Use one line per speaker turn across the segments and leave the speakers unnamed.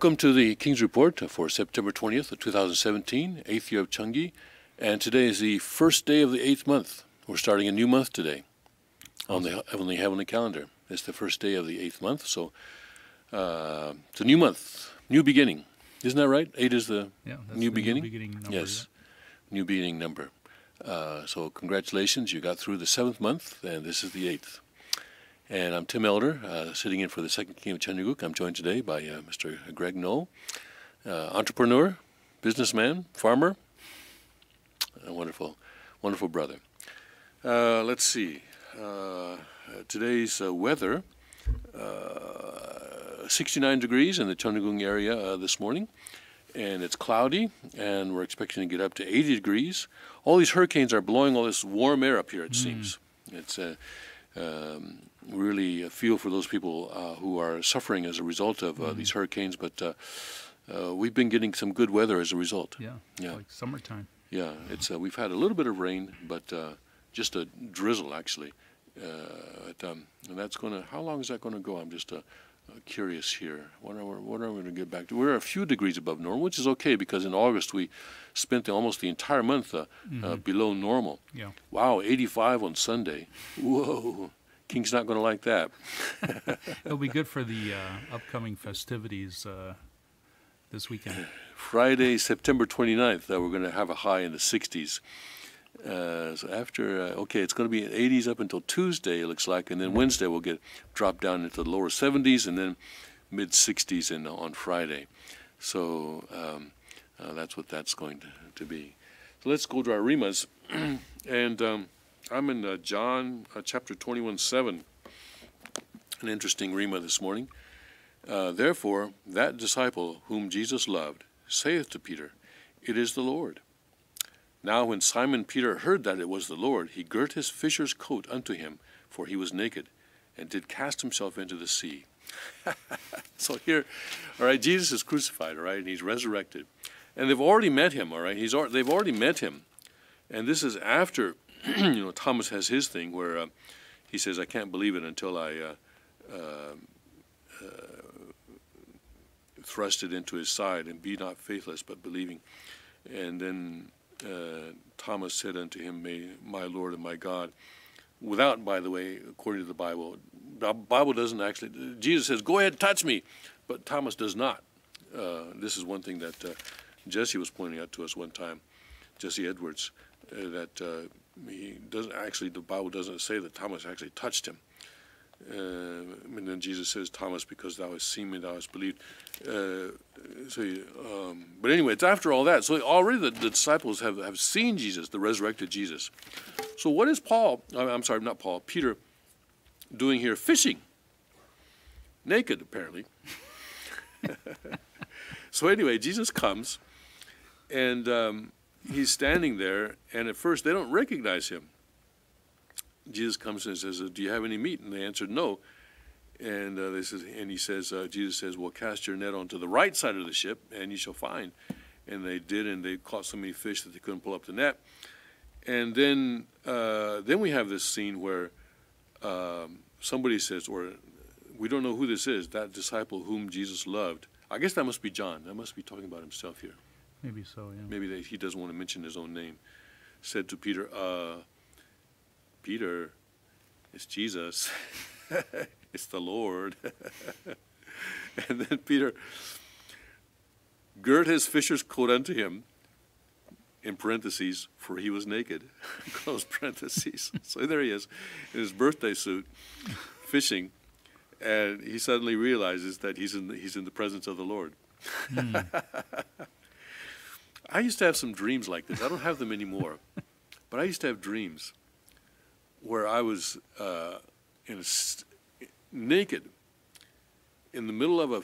Welcome to the King's Report for September 20th of 2017, 8th year of Chungi, and today is the first day of the 8th month. We're starting a new month today on the heavenly calendar. It's the first day of the 8th month, so it's a new month, new beginning. Isn't that right? 8 is the new beginning?
New beginning number,
yes, new beginning number. So congratulations, you got through the 7th month, and this is the 8th. And I'm Tim Elder, sitting in for the second King of Chanuguk. I'm joined today by Mr. Greg Noll, entrepreneur, businessman, farmer, a wonderful, wonderful brother. Let's see. Today's weather, 69 degrees in the Chungung area this morning, and it's cloudy, and we're expecting to get up to 80 degrees. All these hurricanes are blowing all this warm air up here, it seems. It's really feel for those people who are suffering as a result of these hurricanes, but we've been getting some good weather as a result.
Yeah, like summertime.
Yeah, it's we've had a little bit of rain, but just a drizzle actually. And that's going to, how long is that going to go? I'm just curious here. What are we going to get back to? We're a few degrees above normal, which is okay because in August we spent almost the entire month below normal.
Yeah.
Wow, 85 on Sunday. Whoa. King's not going to like that.
It'll be good for the upcoming festivities this weekend.
Friday, September 29th, we're going to have a high in the 60s. So after, okay, it's going to be in 80s up until Tuesday, it looks like, and then Wednesday we'll get dropped down into the lower 70s and then mid 60s on Friday. So that's what that's going to be. So let's go to our Rimas. And I'm in John chapter 21:7, an interesting Rima this morning. Therefore, that disciple whom Jesus loved saith to Peter, It is the Lord. Now when Simon Peter heard that it was the Lord, he girt his fisher's coat unto him, for he was naked, and did cast himself into the sea. So here, all right, Jesus is crucified, all right, and he's resurrected. And they've already met him, all right, they've already met him. And this is after, you know, Thomas has his thing where he says, I can't believe it until I thrust it into his side, and be not faithless, but believing. And then Thomas said unto him, my Lord and my God. Without, by the way, according to the Bible doesn't actually, Jesus says, go ahead, touch me, but Thomas does not. This is one thing that Jesse was pointing out to us one time, Jesse Edwards, that he doesn't actually, the Bible doesn't say that Thomas actually touched him. And then Jesus says, Thomas, because thou hast seen me, thou hast believed. But anyway, it's after all that. So already the disciples have seen Jesus, the resurrected Jesus. So what is Peter doing here? Fishing. Naked, apparently. So anyway, Jesus comes, and he's standing there, and at first they don't recognize him. Jesus comes and says, do you have any meat? And they answered, no. And Jesus says, well, cast your net onto the right side of the ship, and you shall find. And they did, and they caught so many fish that they couldn't pull up the net. And then we have this scene where somebody says, or we don't know who this is, that disciple whom Jesus loved. I guess that must be John. That must be talking about himself here.
Maybe so, yeah.
Maybe he doesn't want to mention his own name. Said to Peter, Peter, it's Jesus. It's the Lord. And then Peter girt his fisher's coat unto him, in parentheses, for he was naked, close parentheses. So there he is, in his birthday suit, fishing, and he suddenly realizes that he's in the presence of the Lord. I used to have some dreams like this. I don't have them anymore, but I used to have dreams where I was naked in the middle of a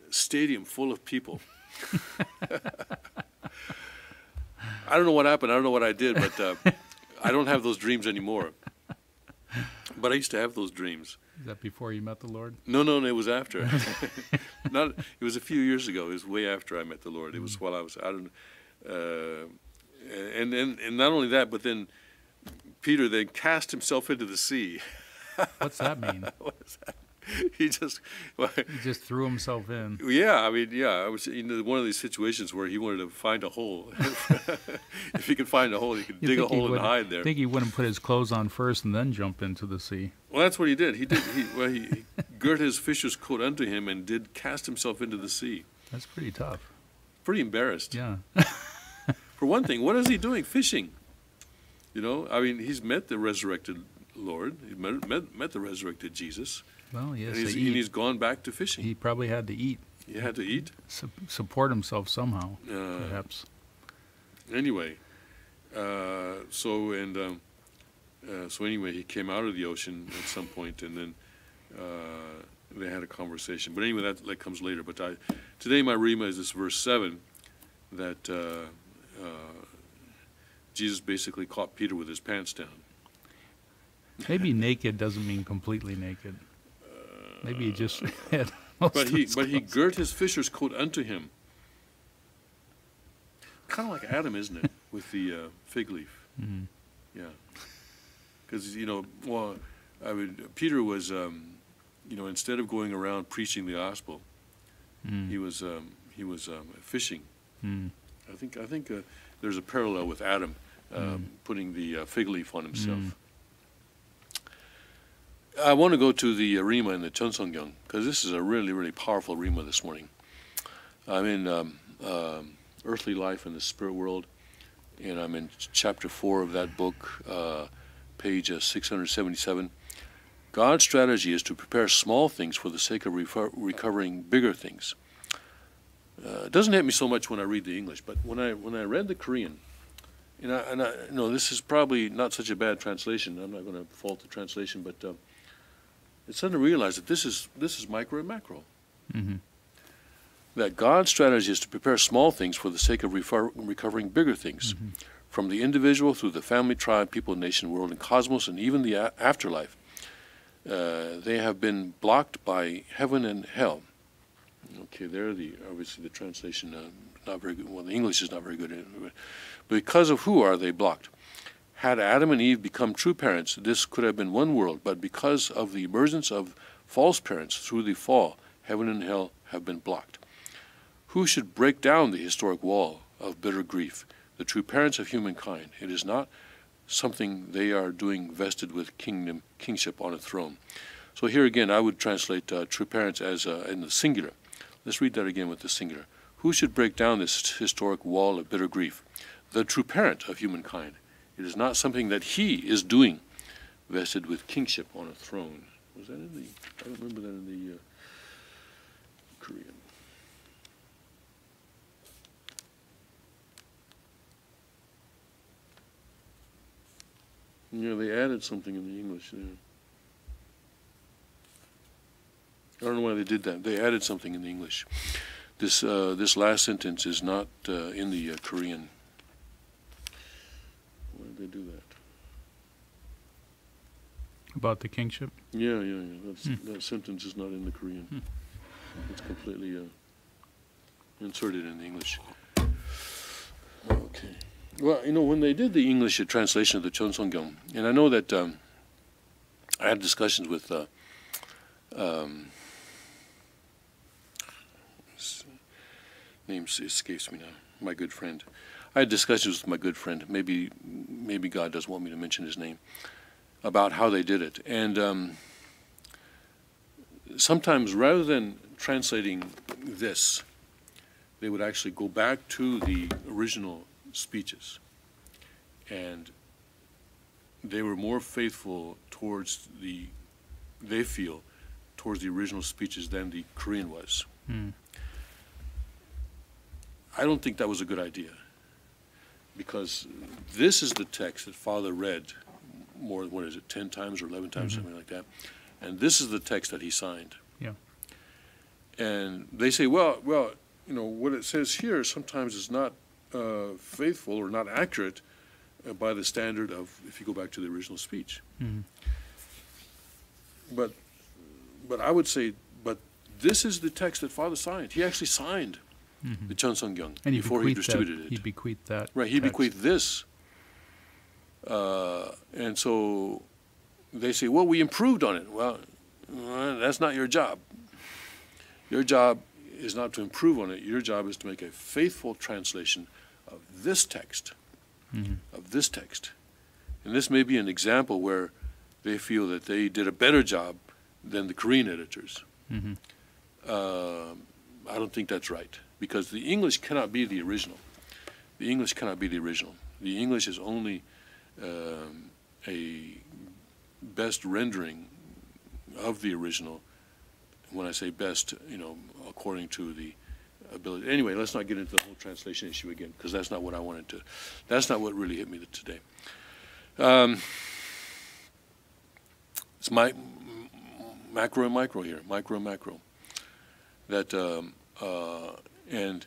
stadium full of people. I don't know what happened. I don't know what I did, but I don't have those dreams anymore. But I used to have those dreams.
Is that before you met the Lord?
No, it was after. It was a few years ago. It was way after I met the Lord. It was while I was, I don't know. And not only that, but then Peter then cast himself into the sea.
What's that mean?
What is that? he just, well,
He just threw himself in.
yeah, I mean, yeah, I was in one of these situations where he wanted to find a hole. If he could find a hole, he could dig a hole and hide there.
I think he wouldn't put his clothes on first and then jump into the sea.
Well, that's what he did. He girt his fisher's coat unto him and did cast himself into the sea.
That's pretty tough.
Pretty embarrassed.
Yeah.
For one thing, what is he doing? Fishing. You know, I mean, he's met the resurrected Lord. He met the resurrected Jesus.
Well, yes.
And he's gone back to fishing.
He probably had to eat.
He had to eat.
Support himself somehow, perhaps.
Anyway, so anyway, he came out of the ocean at some point, and then they had a conversation. But anyway, that comes later. But today my rima is this verse 7, that Jesus basically caught Peter with his pants down.
Maybe naked doesn't mean completely naked. Maybe he just had most of his
But he
clothes.
girt his fisher's coat unto him. Kind of like Adam, isn't it, with the fig leaf?
Mhm.
Yeah. Because, Peter was, instead of going around preaching the gospel, he was fishing.
Mm.
I think there's a parallel with Adam putting the fig leaf on himself. I want to go to the rima in the Cheonseonggyeong, because this is a really, really powerful rima this morning. I'm in Earthly Life in the Spirit World, and I'm in chapter 4 of that book, page 677. God's strategy is to prepare small things for the sake of recovering bigger things. It doesn't hit me so much when I read the English, but when I read the Korean, and I know this is probably not such a bad translation. I'm not going to fault the translation, but it's suddenly realized that this is micro and macro.
Mm-hmm.
That God's strategy is to prepare small things for the sake of recovering bigger things, from the individual through the family, tribe, people, nation, world, and cosmos, and even the afterlife. They have been blocked by heaven and hell. Okay, there obviously the translation not very good. Well, the English is not very good. But because of who are they blocked? Had Adam and Eve become true parents, this could have been one world. But because of the emergence of false parents through the fall, heaven and hell have been blocked. Who should break down the historic wall of bitter grief? The true parents of humankind. It is not something they are doing vested with kingship on a throne. So here again, I would translate true parents as in the singular. Let's read that again with the singular. Who should break down this historic wall of bitter grief? The true parent of humankind. It is not something that he is doing, vested with kingship on a throne. Was that in the? I don't remember that in the Korean. Yeah, they added something in the English there. I don't know why they did that. They added something in the English. This last sentence is not in the Korean. Why did they do that?
About the kingship?
Yeah. That sentence is not in the Korean. It's completely inserted in the English. Okay. Well, when they did the English translation of the Cheonseonggyeong, and I know that I had discussions with name escapes me now. My good friend. I had discussions with my good friend. Maybe God doesn't want me to mention his name, about how they did it. And sometimes, rather than translating this, they would actually go back to the original speeches, and they were more faithful towards they feel, towards the original speeches than the Korean was. I don't think that was a good idea, because this is the text that Father read more, 10 times or 11 times, something like that, and this is the text that he signed.
Yeah.
And they say, well, what it says here sometimes is not faithful or not accurate by the standard of, if you go back to the original speech. But I would say, but this is the text that Father signed. He actually signed the Cheonseonggyeong before he distributed it.
He bequeathed that.
Right, he bequeathed this. And so they say, well, we improved on it. Well, That's not your job. Your job is not to improve on it. Your job is to make a faithful translation of this text, of this text. And this may be an example where they feel that they did a better job than the Korean editors. I don't think that's right, because the English cannot be the original. The English cannot be the original. The English is only a best rendering of the original. When I say best, according to the ability. Anyway, let's not get into the whole translation issue again, because that's not what I wanted to. That's not what really hit me today. It's my macro and micro here, micro and macro. That and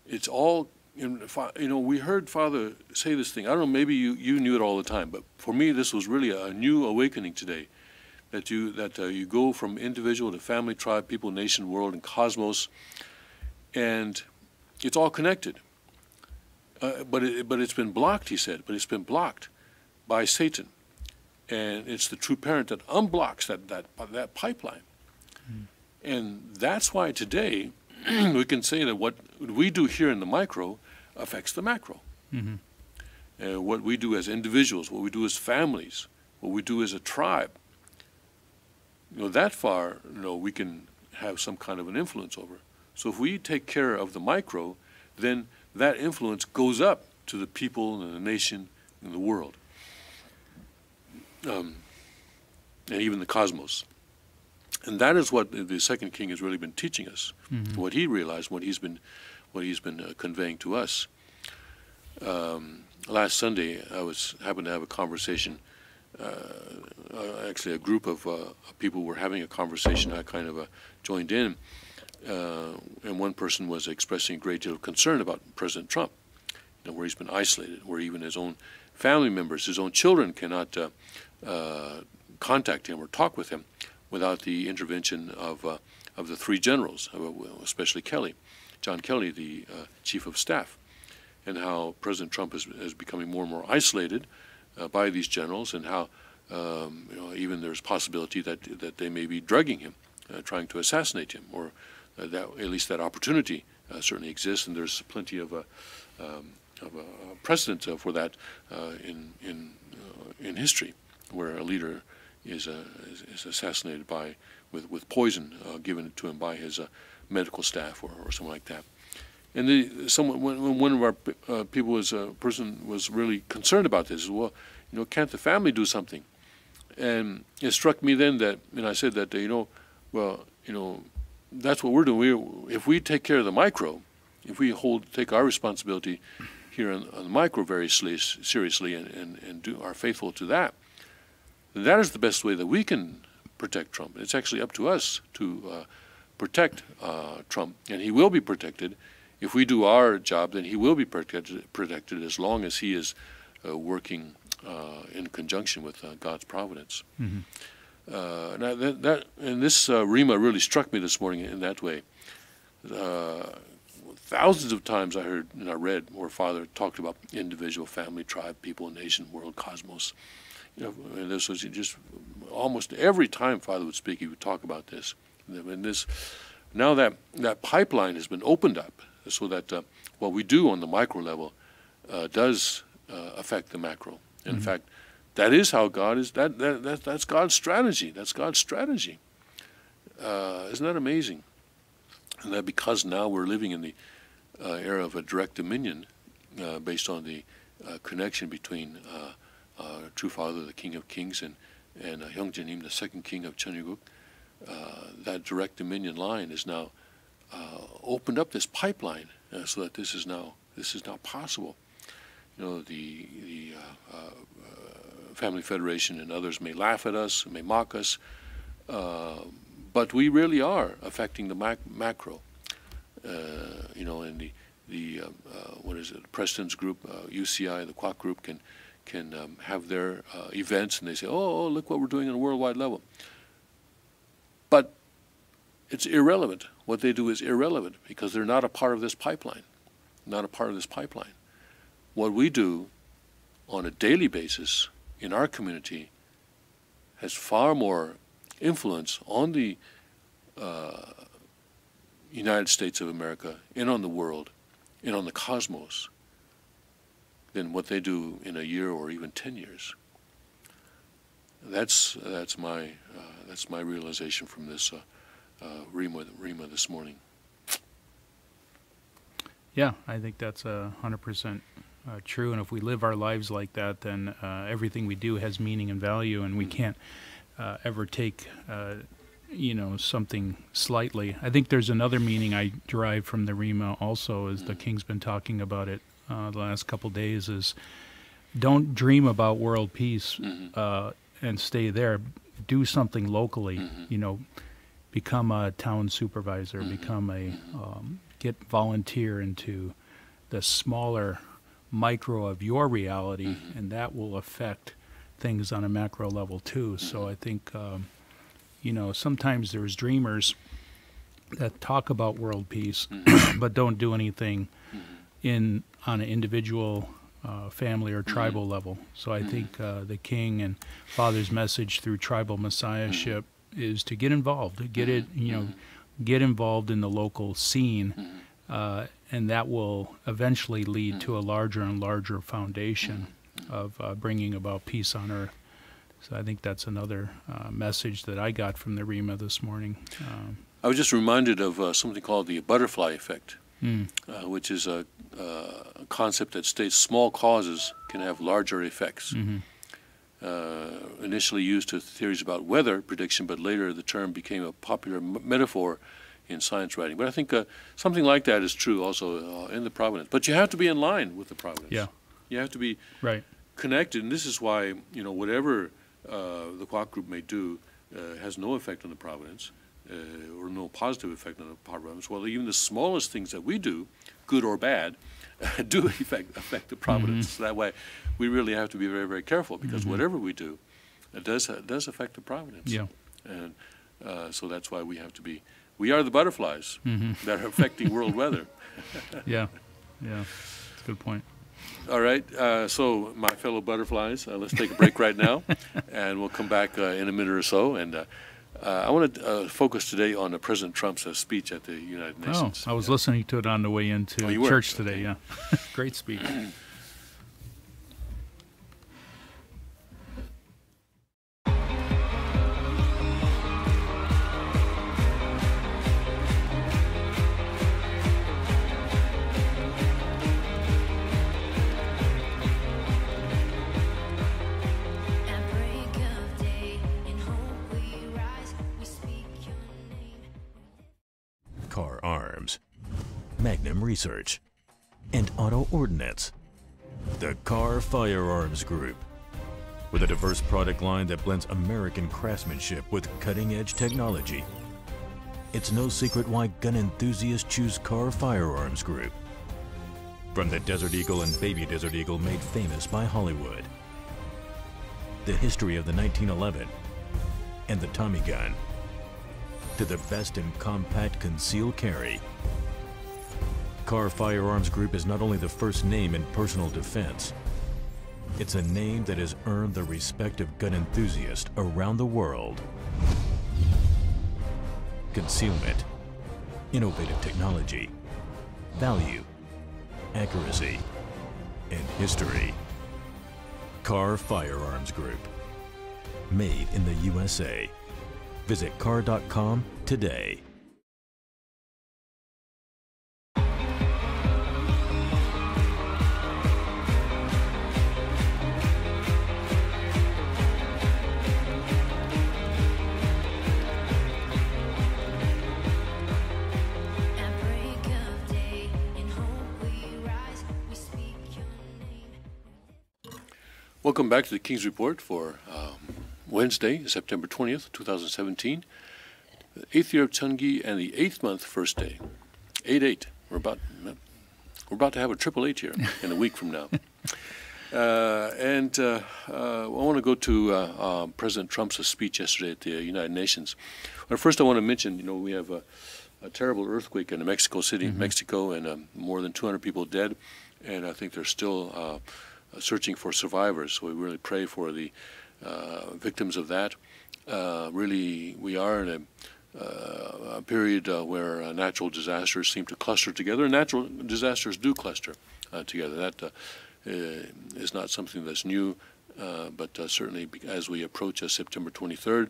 it's all. We heard Father say this thing. I don't know. Maybe you knew it all the time, but for me, this was really a new awakening today. That you go from individual to family, tribe, people, nation, world, and cosmos, and it's all connected. But it's been blocked, he said. But it's been blocked by Satan, and it's the true parent that unblocks that pipeline. And that's why today we can say that what we do here in the micro affects the macro. What we do as individuals, what we do as families, what we do as a tribe. That far, we can have some kind of an influence over. So if we take care of the micro, then that influence goes up to the people and the nation and the world, and even the cosmos. And that is what the second king has really been teaching us. What he realized, what he's been conveying to us. Last Sunday, I happened to have a conversation. Actually, a group of people were having a conversation. I kind of joined in, and one person was expressing a great deal of concern about President Trump, where he's been isolated, where even his own family members, his own children cannot contact him or talk with him without the intervention of the three generals, especially John Kelly, the chief of staff, and how President Trump is becoming more and more isolated by these generals, and how even there's possibility that they may be drugging him, trying to assassinate him, or that at least that opportunity certainly exists, and there's plenty of a precedent for that in history, where a leader is assassinated with poison given to him by his medical staff or something like that. And when one of our person was really concerned about this. Well, can't the family do something? And it struck me then and I said that, that's what we're doing. If we take care of the micro, if we take our responsibility here on the micro very seriously and are faithful to that, that is the best way that we can protect Trump. It's actually up to us to protect Trump, and he will be protected. If we do our job, then he will be protected as long as he is working in conjunction with God's providence. And this Rima really struck me this morning in that way. Thousands of times I heard and I read where Father talked about individual, family, tribe, people, nation, world, cosmos. And this was just almost every time Father would speak, he would talk about this. And now that pipeline has been opened up, so that what we do on the micro level does affect the macro. And in fact, that is how God is. That's God's strategy. That's God's strategy. Isn't that amazing? And that because now we're living in the era of a direct dominion, based on the connection between True Father, the King of Kings, and Hyungjanim, the second king of Cheongguk, that direct dominion line is now opened up this pipeline, so that this is now possible. The Family Federation and others may laugh at us, may mock us, but we really are affecting the macro. And the what is it? Preston's group, UCI, the Kwak group can have their events, and they say, "Oh, look what we're doing on a worldwide level." But it's irrelevant. What they do is irrelevant because they're not a part of this pipeline. Not a part of this pipeline. What we do on a daily basis in our community has far more influence on the United States of America and on the world and on the cosmos than what they do in a year or even 10 years. That's my realization from this Rima this morning.
Yeah, I think that's 100% true. And if we live our lives like that, then everything we do has meaning and value, and we can't ever take something slightly. I think there's another meaning I derive from the Rima also, as the King's been talking about it the last couple days, is don't dream about world peace and stay there. Do something locally, become a town supervisor, become a, get volunteer into the smaller micro of your reality, and that will affect things on a macro level too. So I think, sometimes there's dreamers that talk about world peace, but don't do anything on an individual, family or tribal level. So I think the King and Father's message through tribal messiahship is to get involved, get involved in the local scene, and that will eventually lead to a larger and larger foundation of bringing about peace on earth. So I think that's another message that I got from the Rima this morning.
I was just reminded of something called the butterfly effect, which is a concept that states small causes can have larger effects. Initially used to theories about weather prediction, but later the term became a popular metaphor in science writing. But I think something like that is true also in the providence. But you have to be in line with the providence.
Yeah.
You have to be connected, and this is why whatever the Kwak group may do has no effect on the providence, or no positive effect on the providence. Well, even the smallest things that we do, good or bad, do affect the providence. So that way, we really have to be very, very careful, because whatever we do, it does affect the providence.
Yeah.
And so that's why we have to be. We are the butterflies that are affecting world weather.
Yeah. That's a good point.
All right, so my fellow butterflies, let's take a break right now, and we'll come back in a minute or so. And I want to focus today on President Trump's speech at the United Nations.
I was listening to it on the way into church today, yeah. Great speech.
Car Arms, Magnum Research, and Auto Ordnance. The Car Firearms Group. With a diverse product line that blends American craftsmanship with cutting-edge technology. It's no secret why gun enthusiasts choose Car Firearms Group. From the Desert Eagle and Baby Desert Eagle made famous by Hollywood. The history of the 1911 and the Tommy gun. To the best in compact concealed carry. Car Firearms Group is not only the first name in personal defense, it's a name that has earned the respect of gun enthusiasts around the world. Concealment, innovative technology, value, accuracy, and history. Car Firearms Group. Made in the USA. Visit car.com today.
Welcome back to the King's Report for Wednesday, September 20th, 2017. The 8th year of Chungi and the 8th month, first day. 8-8. We're about to have a triple 8 here in a week from now. I want to go to President Trump's speech yesterday at the United Nations. But first I want to mention, we have a terrible earthquake in Mexico City, Mexico, and more than 200 people dead. And I think they're still searching for survivors. So we really pray for the victims of that. really, we are in a period where natural disasters seem to cluster together, and natural disasters do cluster together. That is not something that's new, but certainly as we approach September 23rd,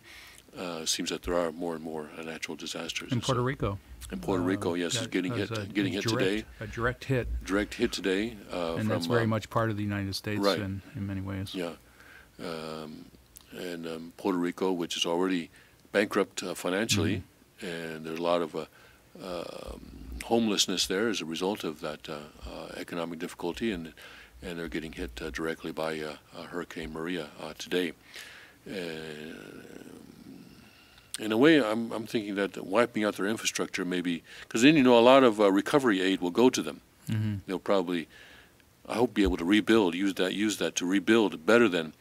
it seems that there are more and more natural disasters.
In Puerto Rico.
In Puerto Rico, yes, is getting hit today.
A direct hit.
Direct hit today.
And that's very much part of the United States
right.
in many ways.
Yeah. And Puerto Rico, which is already bankrupt financially, and there's a lot of homelessness there as a result of that economic difficulty, and they're getting hit directly by Hurricane Maria today. In a way, I'm thinking that wiping out their infrastructure maybe, because then a lot of recovery aid will go to them. They'll probably, I hope, be able to rebuild, use that to rebuild better than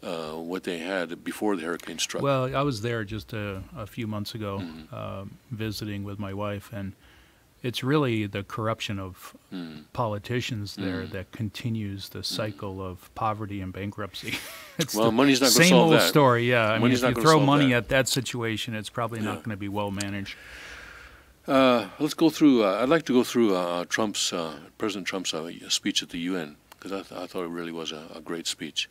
what they had before the hurricane struck.
Well, I was there just a few months ago visiting with my wife, and it's really the corruption of politicians there that continues the cycle of poverty and bankruptcy. It's
money's not going to solve that.
Same old story, yeah. I mean, if you throw money at that situation, it's probably not going to be well managed.
Let's go through. I'd like to go through President Trump's speech at the UN, because I thought it really was a great speech.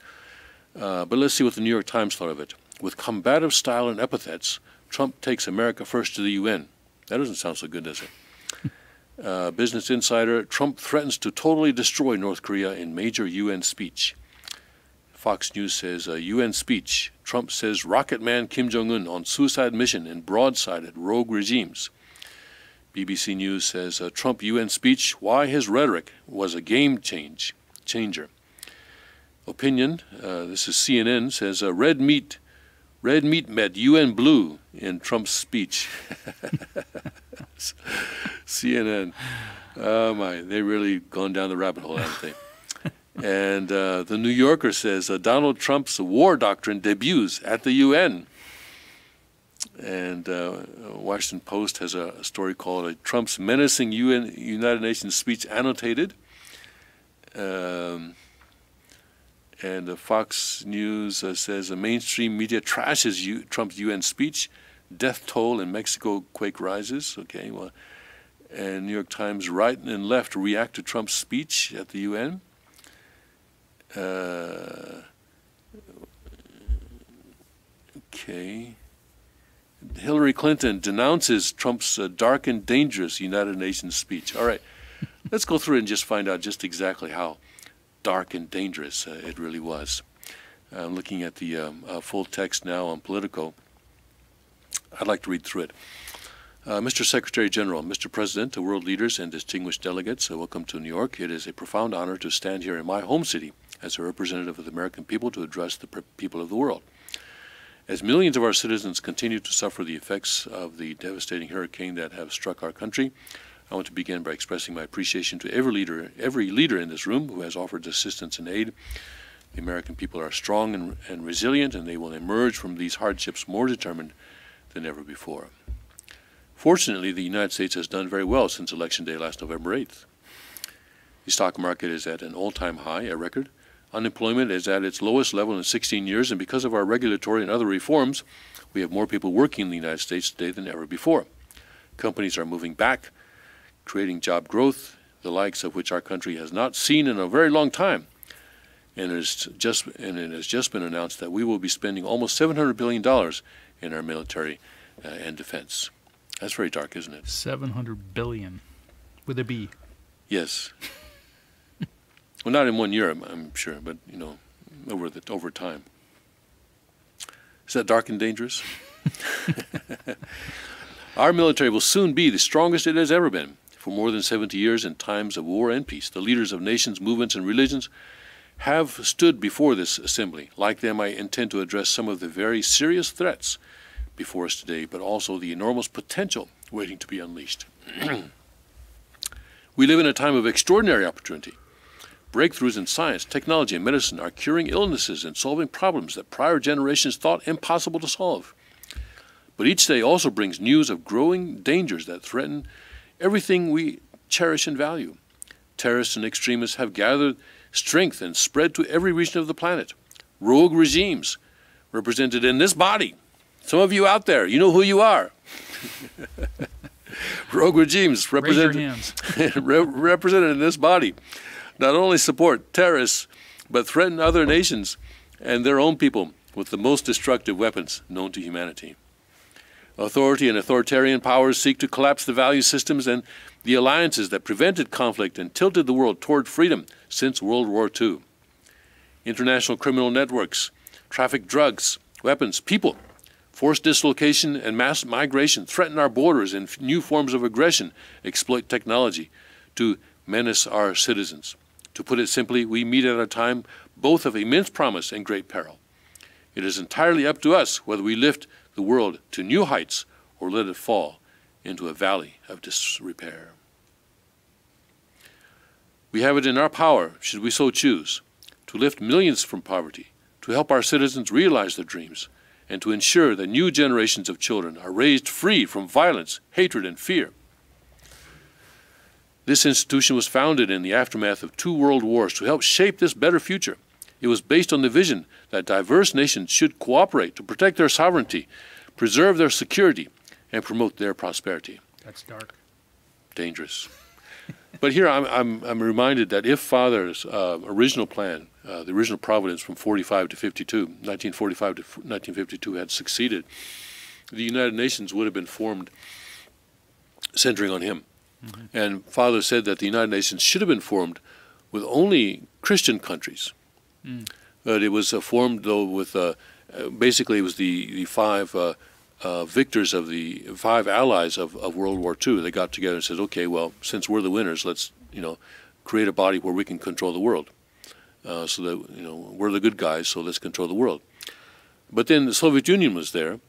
But let's see what the New York Times thought of it. With combative style and epithets, Trump takes America first to the UN. That doesn't sound so good, does it? Business Insider, Trump threatens to totally destroy North Korea in major UN speech. Fox News says, UN speech. Trump says rocket man Kim Jong-un on suicide mission and broadside at rogue regimes. BBC News says, Trump UN speech, why his rhetoric was a game changer. Opinion, this is CNN, says, red meat met UN blue in Trump's speech. CNN, oh my, they really gone down the rabbit hole, haven't they? And the New Yorker says, Donald Trump's war doctrine debuts at the UN. And Washington Post has a story called Trump's menacing United Nations speech annotated. And Fox News says mainstream media trashes Trump's UN speech. Death toll in Mexico, quake rises. Okay, well, and New York Times, right and left react to Trump's speech at the UN. Okay. Hillary Clinton denounces Trump's dark and dangerous United Nations speech. All right, let's go through it and just find out just exactly how dark and dangerous it really was. I'm looking at the full text now on Politico. I'd like to read through it. Mr. Secretary General, Mr. President, world leaders and distinguished delegates, welcome to New York. It is a profound honor to stand here in my home city as a representative of the American people to address the people of the world. As millions of our citizens continue to suffer the effects of the devastating hurricane that have struck our country, I want to begin by expressing my appreciation to every leader in this room who has offered assistance and aid. The American people are strong and resilient, and they will emerge from these hardships more determined than ever before. Fortunately, the United States has done very well since Election Day last November 8th. The stock market is at an all-time high, a record. Unemployment is at its lowest level in 16 years, and because of our regulatory and other reforms, we have more people working in the United States today than ever before. Companies are moving back, creating job growth, the likes of which our country has not seen in a very long time. And it has just been announced that we will be spending almost $700 billion in our military and defense. That's very dark, isn't it?
700 billion, with a B.
Yes. Well, not in 1 year, I'm sure, but over time. Is that dark and dangerous? Our military will soon be the strongest it has ever been. For more than 70 years, in times of war and peace, the leaders of nations, movements, and religions have stood before this assembly. Like them, I intend to address some of the very serious threats before us today, but also the enormous potential waiting to be unleashed. We live in a time of extraordinary opportunity. Breakthroughs in science, technology, and medicine are curing illnesses and solving problems that prior generations thought impossible to solve. But each day also brings news of growing dangers that threaten everything we cherish and value. Terrorists and extremists have gathered strength and spread to every region of the planet. Rogue regimes, represented in this body, Some of you out there, you know who you are. Rogue regimes
Raise your
represented,
hands.
represented in this body not only support terrorists, but threaten other nations and their own people with the most destructive weapons known to humanity. Authority and authoritarian powers seek to collapse the value systems and the alliances that prevented conflict and tilted the world toward freedom since World War II. International criminal networks traffic drugs, weapons, people. Forced dislocation and mass migration threaten our borders, and new forms of aggression exploit technology to menace our citizens. To put it simply, we meet at a time both of immense promise and great peril. It is entirely up to us whether we lift the world to new heights or let it fall into a valley of disrepair. We have it in our power, should we so choose, to lift millions from poverty, to help our citizens realize their dreams, and to ensure that new generations of children are raised free from violence, hatred, and fear. This institution was founded in the aftermath of 2 world wars to help shape this better future. It was based on the vision that diverse nations should cooperate to protect their sovereignty, preserve their security, and promote their prosperity.
That's dark.
Dangerous. But here I'm reminded that if Father's original plan, the original providence from 45 to 52, 1945 to 1952 had succeeded, the United Nations would have been formed centering on him. Mm-hmm. And Father said that the United Nations should have been formed with only Christian countries. Mm. But it was formed, though, with basically it was the 5 victors of the 5 allies of World War II. They got together and said, okay, well, since we're the winners, let's, create a body where we can control the world. So that, we're the good guys, so let's control the world. But then the Soviet Union was there,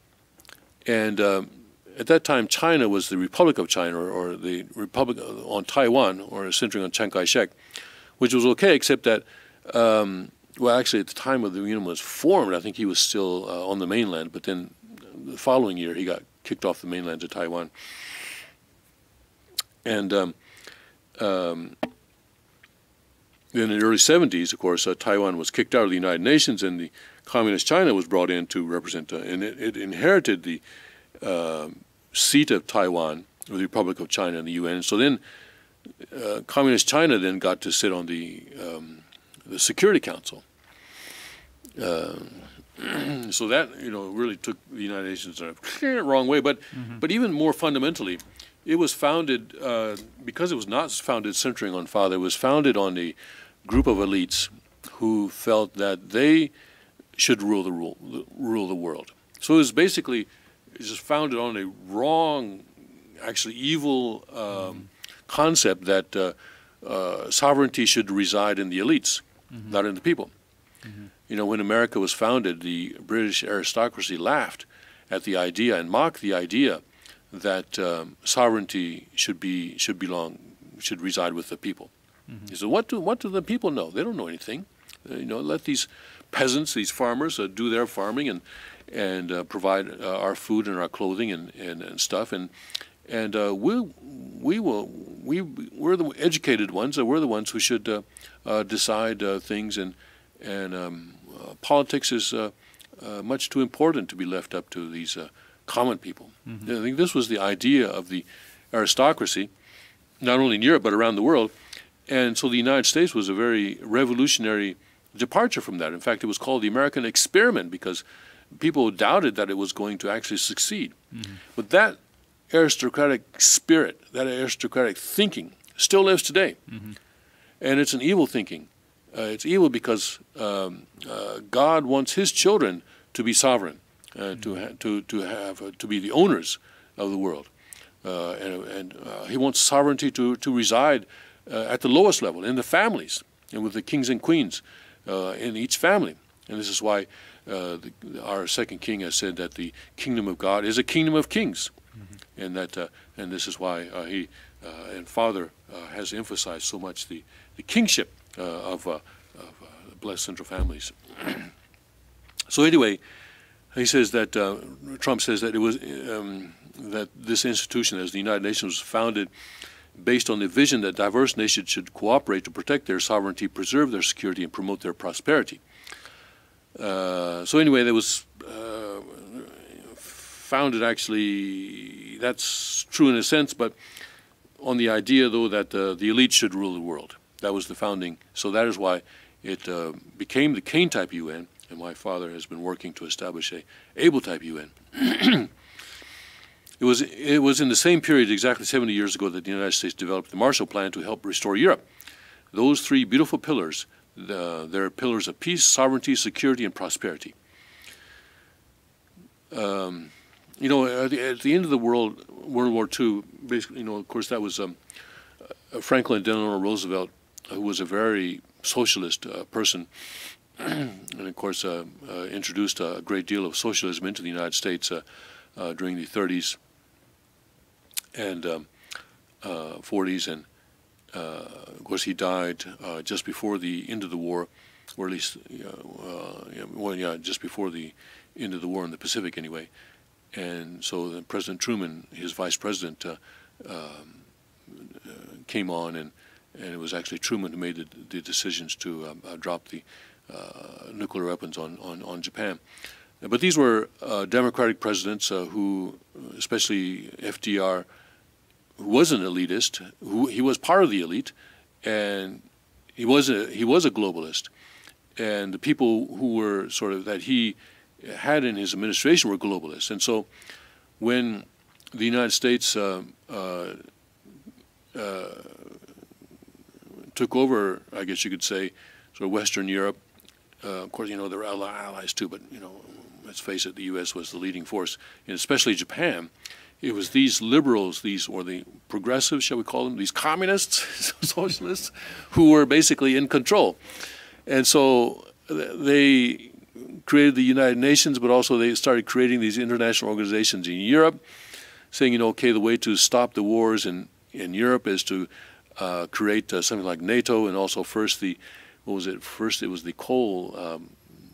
and at that time, China was the Republic of China, or the Republic on Taiwan, or centering on Chiang Kai-shek, which was okay, except that, well, actually, at the time of the Union was formed, I think he was still on the mainland, but then the following year, he got kicked off the mainland to Taiwan. And then in the early 70s, of course, Taiwan was kicked out of the United Nations, and the Communist China was brought in to represent, and it inherited the seat of Taiwan, or the Republic of China, in the UN. So then Communist China then got to sit on the Security Council. So that really took the United Nations in a wrong way. But but even more fundamentally, it was founded because it was not founded centering on Father. It was founded on a group of elites who felt that they should rule the world. So it was basically just founded on a wrong, actually evil concept that sovereignty should reside in the elites, not in the people. When America was founded, the British aristocracy laughed at the idea and mocked the idea that sovereignty should reside with the people. He said, "What do the people know? They don't know anything. Let these peasants, these farmers, do their farming and provide our food and our clothing and stuff, and we're the educated ones. We're the ones who should decide things, and politics is much too important to be left up to these common people." I think this was the idea of the aristocracy, not only in Europe but around the world. And so the United States was a very revolutionary departure from that. In fact, it was called the American experiment because people doubted that it was going to actually succeed. But that aristocratic spirit, that aristocratic thinking still lives today. And it's an evil thinking. It's evil because God wants His children to be sovereign, to be the owners of the world, and He wants sovereignty to reside at the lowest level in the families and with the kings and queens in each family. And this is why our second king has said that the kingdom of God is a kingdom of kings, and this is why he and Father has emphasized so much the kingship of blessed central families. So anyway, he says that Trump says that it was that this institution, as the United Nations, was founded based on the vision that diverse nations should cooperate to protect their sovereignty, preserve their security, and promote their prosperity. So anyway, there was founded, actually, that's true in a sense, but on the idea, though, that the elite should rule the world. That was the founding. So that is why it became the Kane-type UN, and my father has been working to establish a Able-type UN. It was in the same period, exactly 70 years ago, that the United States developed the Marshall Plan to help restore Europe. Those three beautiful pillars, they're pillars of peace, sovereignty, security, and prosperity. You know, at the end of the World War II, basically, you know, of course, that was Franklin Delano Roosevelt, who was a very socialist person, and of course introduced a great deal of socialism into the United States during the 30s and 40s, and of course he died just before the end of the war, or at least, just before the end of the war in the Pacific anyway. And so then President Truman, his vice president, came on, and it was actually Truman who made the decisions to drop the nuclear weapons on Japan. But these were democratic presidents who, especially FDR, who was an elitist, he was part of the elite, and he was a globalist. And the people who were sort of that he had in his administration were globalists. And so when the United States took over, I guess you could say, sort of Western Europe, of course, you know, there were allies too, but, you know, let's face it, the U.S. was the leading force, and especially Japan. It was these liberals, or the progressives, shall we call them, these communists, socialists, who were basically in control. And so they created the United Nations, but also they started creating these international organizations in Europe, saying, you know, okay, the way to stop the wars in Europe is to create something like NATO, and also first the, what was it? First it was the coal.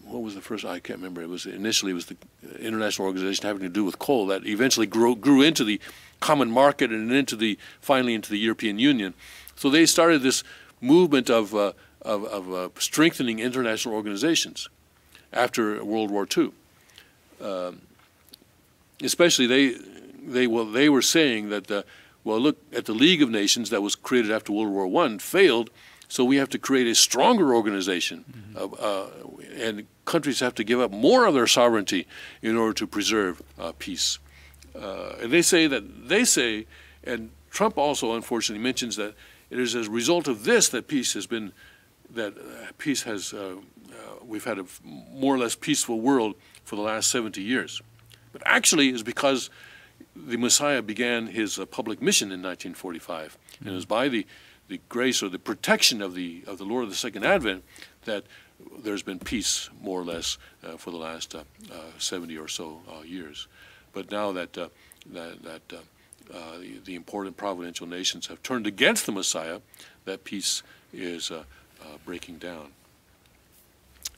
What was the first? I can't remember. Initially it was the international organization having to do with coal that eventually grew into the common market and finally into the European Union. So they started this movement of strengthening international organizations after World War II. Especially they were saying that well, look at the League of Nations that was created after World War I failed, so we have to create a stronger organization, and countries have to give up more of their sovereignty in order to preserve peace. And they say, and Trump also unfortunately mentions that it is as a result of this that we've had a more or less peaceful world for the last 70 years. But actually it's because the Messiah began his public mission in 1945, and it was by the grace or the protection of the Lord of the Second Advent that there's been peace, more or less, for the last 70 or so years. But now that the important providential nations have turned against the Messiah, that peace is breaking down.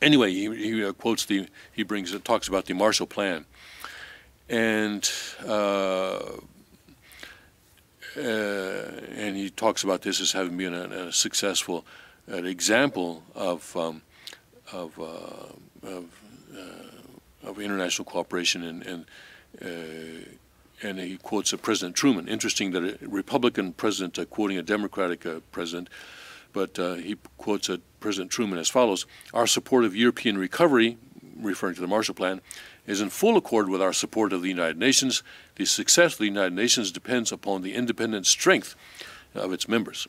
Anyway, he talks about the Marshall Plan, and he talks about this as having been a successful example of international cooperation, and he quotes President Truman. Interesting that a Republican president quoting a Democratic president, but he quotes President Truman as follows: "Our support of European recovery," referring to the Marshall Plan, "is in full accord with our support of the United Nations. The success of the United Nations depends upon the independent strength of its members.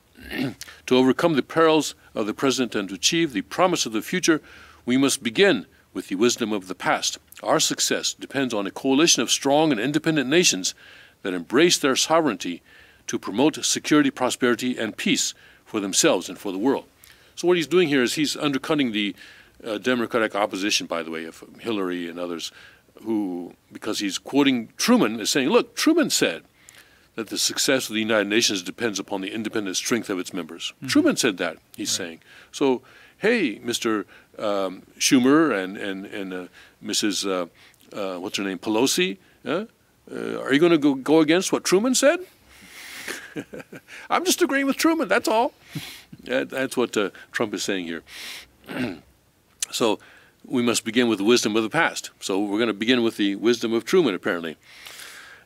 To overcome the perils of the present and to achieve the promise of the future, we must begin with the wisdom of the past. Our success depends on a coalition of strong and independent nations that embrace their sovereignty to promote security, prosperity, and peace for themselves and for the world." So what he's doing here is he's undercutting the Democratic opposition, by the way, of Hillary and others, who, because he's quoting Truman, is saying, look, Truman said that the success of the United Nations depends upon the independent strength of its members. Truman said that, he's saying. So, hey, Mr. Schumer and Mrs. What's her name, Pelosi, are you going to go against what Truman said? I'm just agreeing with Truman, that's all. That's what Trump is saying here. So we must begin with the wisdom of the past. So we're going to begin with the wisdom of Truman, apparently.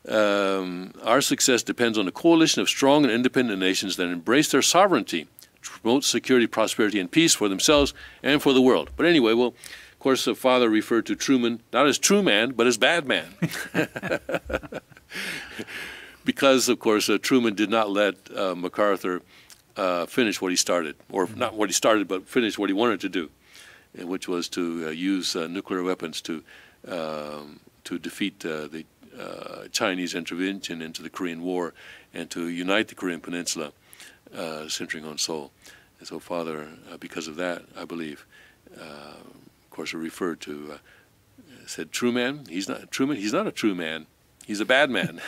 Our success depends on a coalition of strong and independent nations that embrace their sovereignty to promote security, prosperity, and peace for themselves and for the world. But anyway, well, of course, the father referred to Truman not as true man, but as bad man. Because, of course, Truman did not let MacArthur finish what he started, or not what he started, but finish what he wanted to do, which was to use nuclear weapons to defeat the Chinese intervention into the Korean War and to unite the Korean Peninsula, centering on Seoul. And so father, because of that, I believe, of course, referred to, said, true man? He's not Truman. He's not a true man. He's a bad man.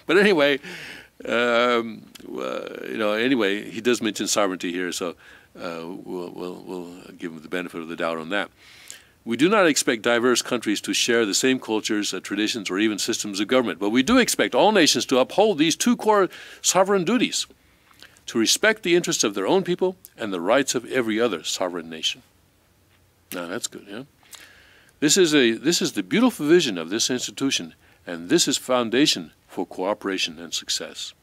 But anyway, anyway, he does mention sovereignty here, so we'll give him the benefit of the doubt on that. We do not expect diverse countries to share the same cultures, traditions, or even systems of government, but we do expect all nations to uphold these two core sovereign duties: to respect the interests of their own people and the rights of every other sovereign nation. Now that's good, yeah? This is the beautiful vision of this institution, and this is foundation for cooperation and success.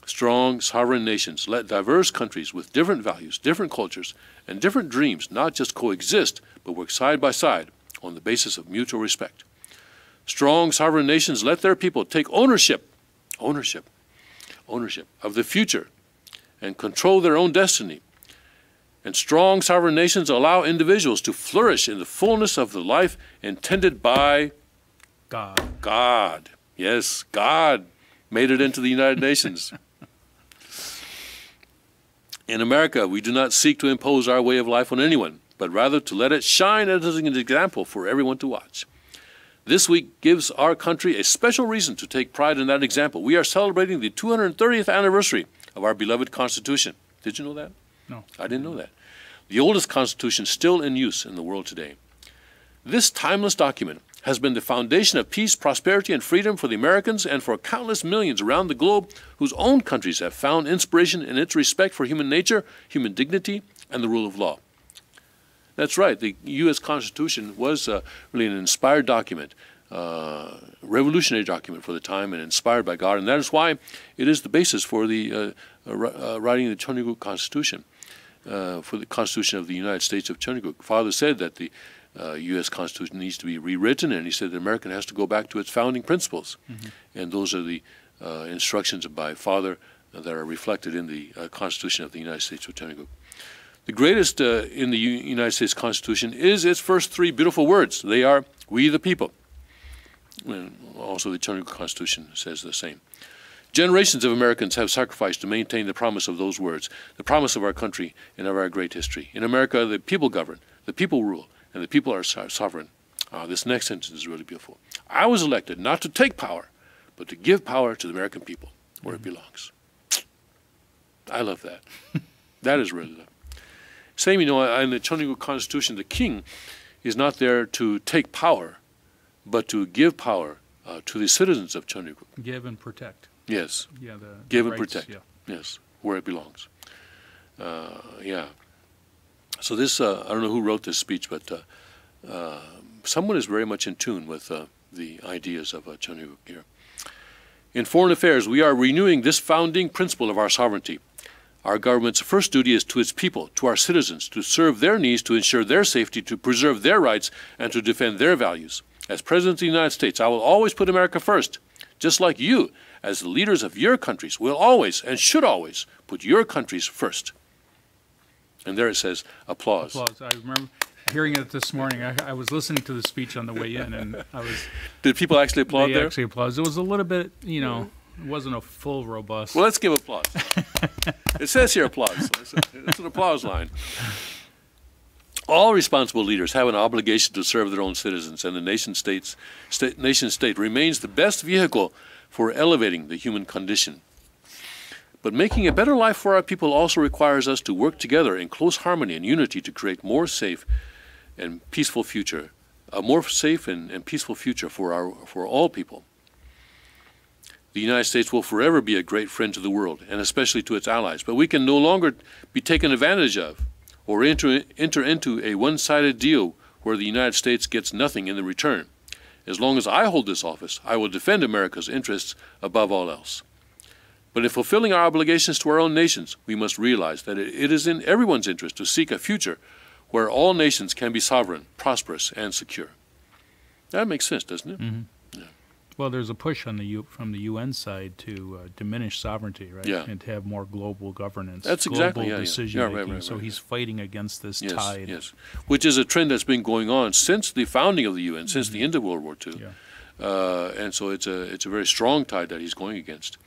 Strong, sovereign nations let diverse countries with different values, different cultures, and different dreams not just coexist, but work side by side on the basis of mutual respect. Strong, sovereign nations let their people take ownership of the future and control their own destiny. And strong, sovereign nations allow individuals to flourish in the fullness of the life intended by
God.
God. Yes, God made it into the United Nations. In America, we do not seek to impose our way of life on anyone, but rather to let it shine as an example for everyone to watch. This week gives our country a special reason to take pride in that example. We are celebrating the 230th anniversary of our beloved Constitution. Did you know that?
No.
I didn't know that. The oldest Constitution still in use in the world today. This timeless document has been the foundation of peace, prosperity, and freedom for the Americans and for countless millions around the globe whose own countries have found inspiration in its respect for human nature, human dignity, and the rule of law. That's right. The U.S. Constitution was really an inspired document, revolutionary document for the time, and inspired by God. And that is why it is the basis for the writing of the Cheongguk Constitution, for the Constitution of the United States of Cheongguk. Father said that the U.S. Constitution needs to be rewritten, and he said the American has to go back to its founding principles. Mm-hmm. And those are the instructions by Father that are reflected in the Constitution of the United States of Cheongguk. The greatest in the United States Constitution is its first three beautiful words. They are, "We the people." And also the Cheongguk Constitution says the same. Generations of Americans have sacrificed to maintain the promise of those words, the promise of our country and of our great history. In America, the people govern, the people rule, and the people are sovereign. This next sentence is really beautiful. I was elected not to take power, but to give power to the American people where it belongs. I love that. That is really love. Same, in the Cheongguk Constitution, the king is not there to take power, but to give power to the citizens of Cheongguk.
Give and protect.
Yes.
Yeah,
give
rights,
and protect.
Yeah.
Yes, where it belongs. Yeah. So this, I don't know who wrote this speech, but someone is very much in tune with the ideas of Cheongguk here. In foreign affairs, we are renewing this founding principle of our sovereignty. Our government's first duty is to its people, to our citizens, to serve their needs, to ensure their safety, to preserve their rights, and to defend their values. As President of the United States, I will always put America first, just like you, as the leaders of your countries, will always and should always put your countries first. And there it says, applause.
Applause. I remember hearing it this morning. I was listening to the speech on the way in, and I was...
Did people actually applaud
they
there?
Actually applauded. It was a little bit, it wasn't a full, robust...
Well, let's give applause. It says here applause. It's an applause line. All responsible leaders have an obligation to serve their own citizens, and the nation-state remains the best vehicle for elevating the human condition. But making a better life for our people also requires us to work together in close harmony and unity to create a more safe and peaceful future for all people. The United States will forever be a great friend to the world, and especially to its allies, but we can no longer be taken advantage of or enter into a one-sided deal where the United States gets nothing in the return. As long as I hold this office, I will defend America's interests above all else. But in fulfilling our obligations to our own nations, we must realize that it is in everyone's interest to seek a future where all nations can be sovereign, prosperous, and secure. That makes sense, doesn't it?
Mm-hmm.
Yeah.
Well, there's a push on from the UN side to diminish sovereignty, right?
Yeah.
And to have more global governance.
That's exactly,
global
yeah,
decision
yeah.
making.
Right,
so he's fighting against this
Yes,
tide.
yes. Which is a trend that's been going on since the founding of the UN, since the end of World War II.
Yeah.
And so it's a very strong tide that he's going against.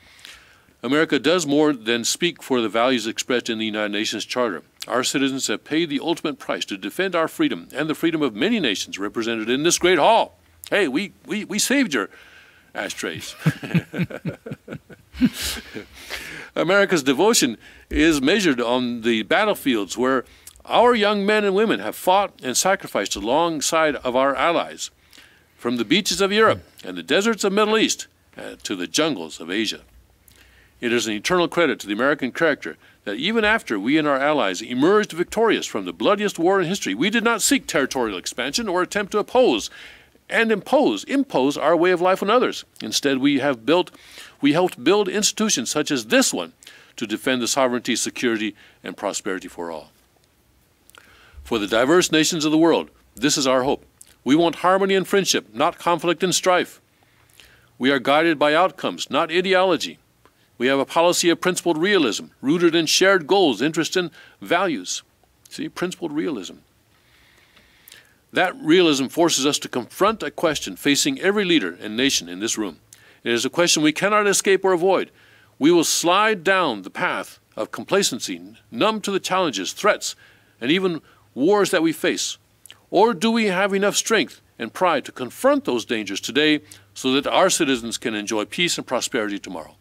America does more than speak for the values expressed in the United Nations Charter. Our citizens have paid the ultimate price to defend our freedom and the freedom of many nations represented in this great hall. Hey, we saved your ashtrays. America's devotion is measured on the battlefields where our young men and women have fought and sacrificed alongside of our allies, from the beaches of Europe and the deserts of the Middle East to the jungles of Asia. It is an eternal credit to the American character that even after we and our allies emerged victorious from the bloodiest war in history, we did not seek territorial expansion or attempt to impose our way of life on others. Instead, we helped build institutions such as this one to defend the sovereignty, security, and prosperity for all. For the diverse nations of the world, this is our hope. We want harmony and friendship, not conflict and strife. We are guided by outcomes, not ideology. We have a policy of principled realism, rooted in shared goals, interests, and values. See, principled realism. That realism forces us to confront a question facing every leader and nation in this room. It is a question we cannot escape or avoid. We will slide down the path of complacency, numb to the challenges, threats, and even wars that we face. Or do we have enough strength and pride to confront those dangers today so that our citizens can enjoy peace and prosperity tomorrow?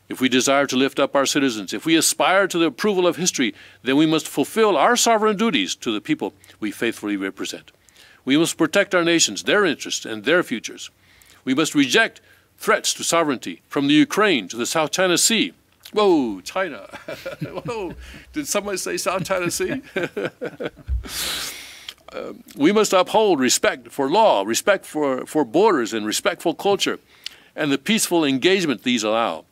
If we desire to lift up our citizens, if we aspire to the approval of history, then we must fulfill our sovereign duties to the people we faithfully represent. We must protect our nations, their interests, and their futures. We must reject threats to sovereignty from the Ukraine to the South China Sea. Whoa, China. Whoa, did somebody say South China Sea? We must uphold respect for law, respect for borders, and respectful culture, and the peaceful engagement these allow.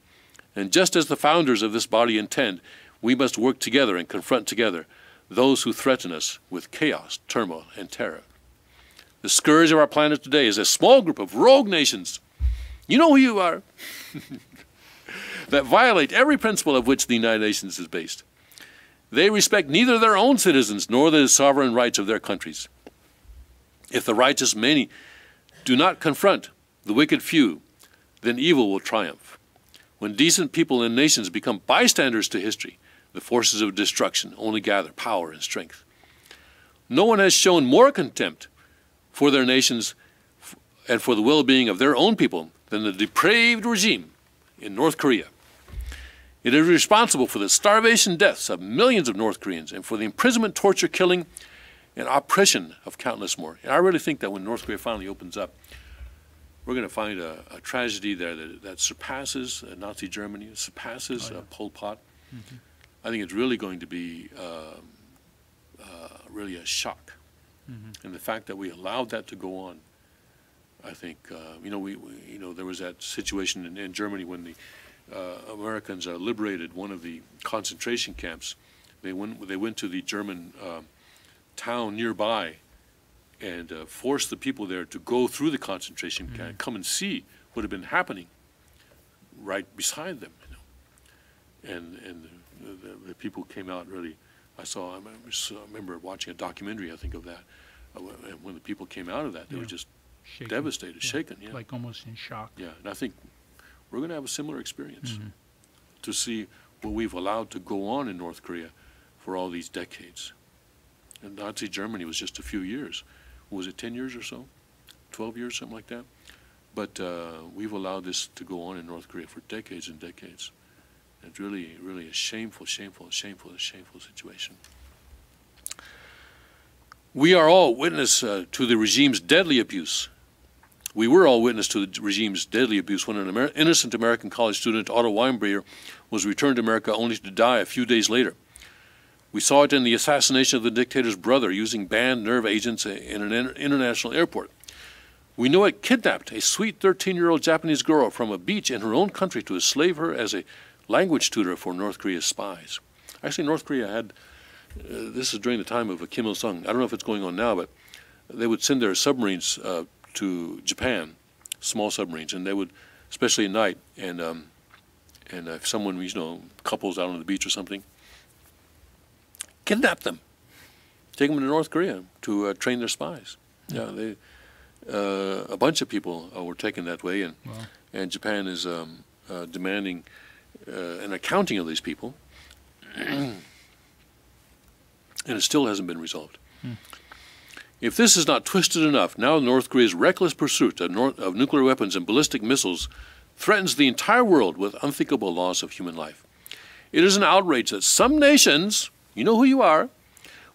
And just as the founders of this body intend, we must work together and confront together those who threaten us with chaos, turmoil, and terror. The scourge of our planet today is a small group of rogue nations. You know who you are. That violate every principle of which the United Nations is based. They respect neither their own citizens nor the sovereign rights of their countries. If the righteous many do not confront the wicked few, then evil will triumph. When decent people and nations become bystanders to history, the forces of destruction only gather power and strength. No one has shown more contempt for their nations and for the well-being of their own people than the depraved regime in North Korea. It is responsible for the starvation deaths of millions of North Koreans and for the imprisonment, torture, killing, and oppression of countless more. And I really think that when North Korea finally opens up, we're going to find a tragedy there that surpasses Nazi Germany, surpasses Pol Pot. Mm-hmm. I think it's really going to be really a shock. Mm-hmm. And the fact that we allowed that to go on, I think, there was that situation in Germany when the Americans liberated one of the concentration camps. They went to the German town nearby and forced the people there to go through the concentration camp, come and see what had been happening right beside them. And the people came out really. I remember watching a documentary, I think, of that. And when the people came out of that, they were just devastated, shaken. Yeah.
Like almost in shock.
Yeah, and I think we're going to have a similar experience to see what we've allowed to go on in North Korea for all these decades. And Nazi Germany was just a few years. Was it 10 years or so? 12 years, something like that? But we've allowed this to go on in North Korea for decades and decades. And it's really, really a shameful situation. We are all witness to the regime's deadly abuse. We were all witness to the regime's deadly abuse when an innocent American college student, Otto Weinberger, was returned to America only to die a few days later. We saw it in the assassination of the dictator's brother using banned nerve agents in an international airport. We know it kidnapped a sweet 13-year-old Japanese girl from a beach in her own country to enslave her as a language tutor for North Korea's spies. Actually, North Korea had, this is during the time of Kim Il-sung. I don't know if it's going on now, but they would send their submarines to Japan, small submarines, and they would, especially at night, and if someone, couples out on the beach or something, kidnap them, take them to North Korea to train their spies. Yeah, a bunch of people were taken that way, and Japan is demanding an accounting of these people, and it still hasn't been resolved. If this is not twisted enough, now North Korea's reckless pursuit of nuclear weapons and ballistic missiles threatens the entire world with unthinkable loss of human life. It is an outrage that some nations, you know who you are,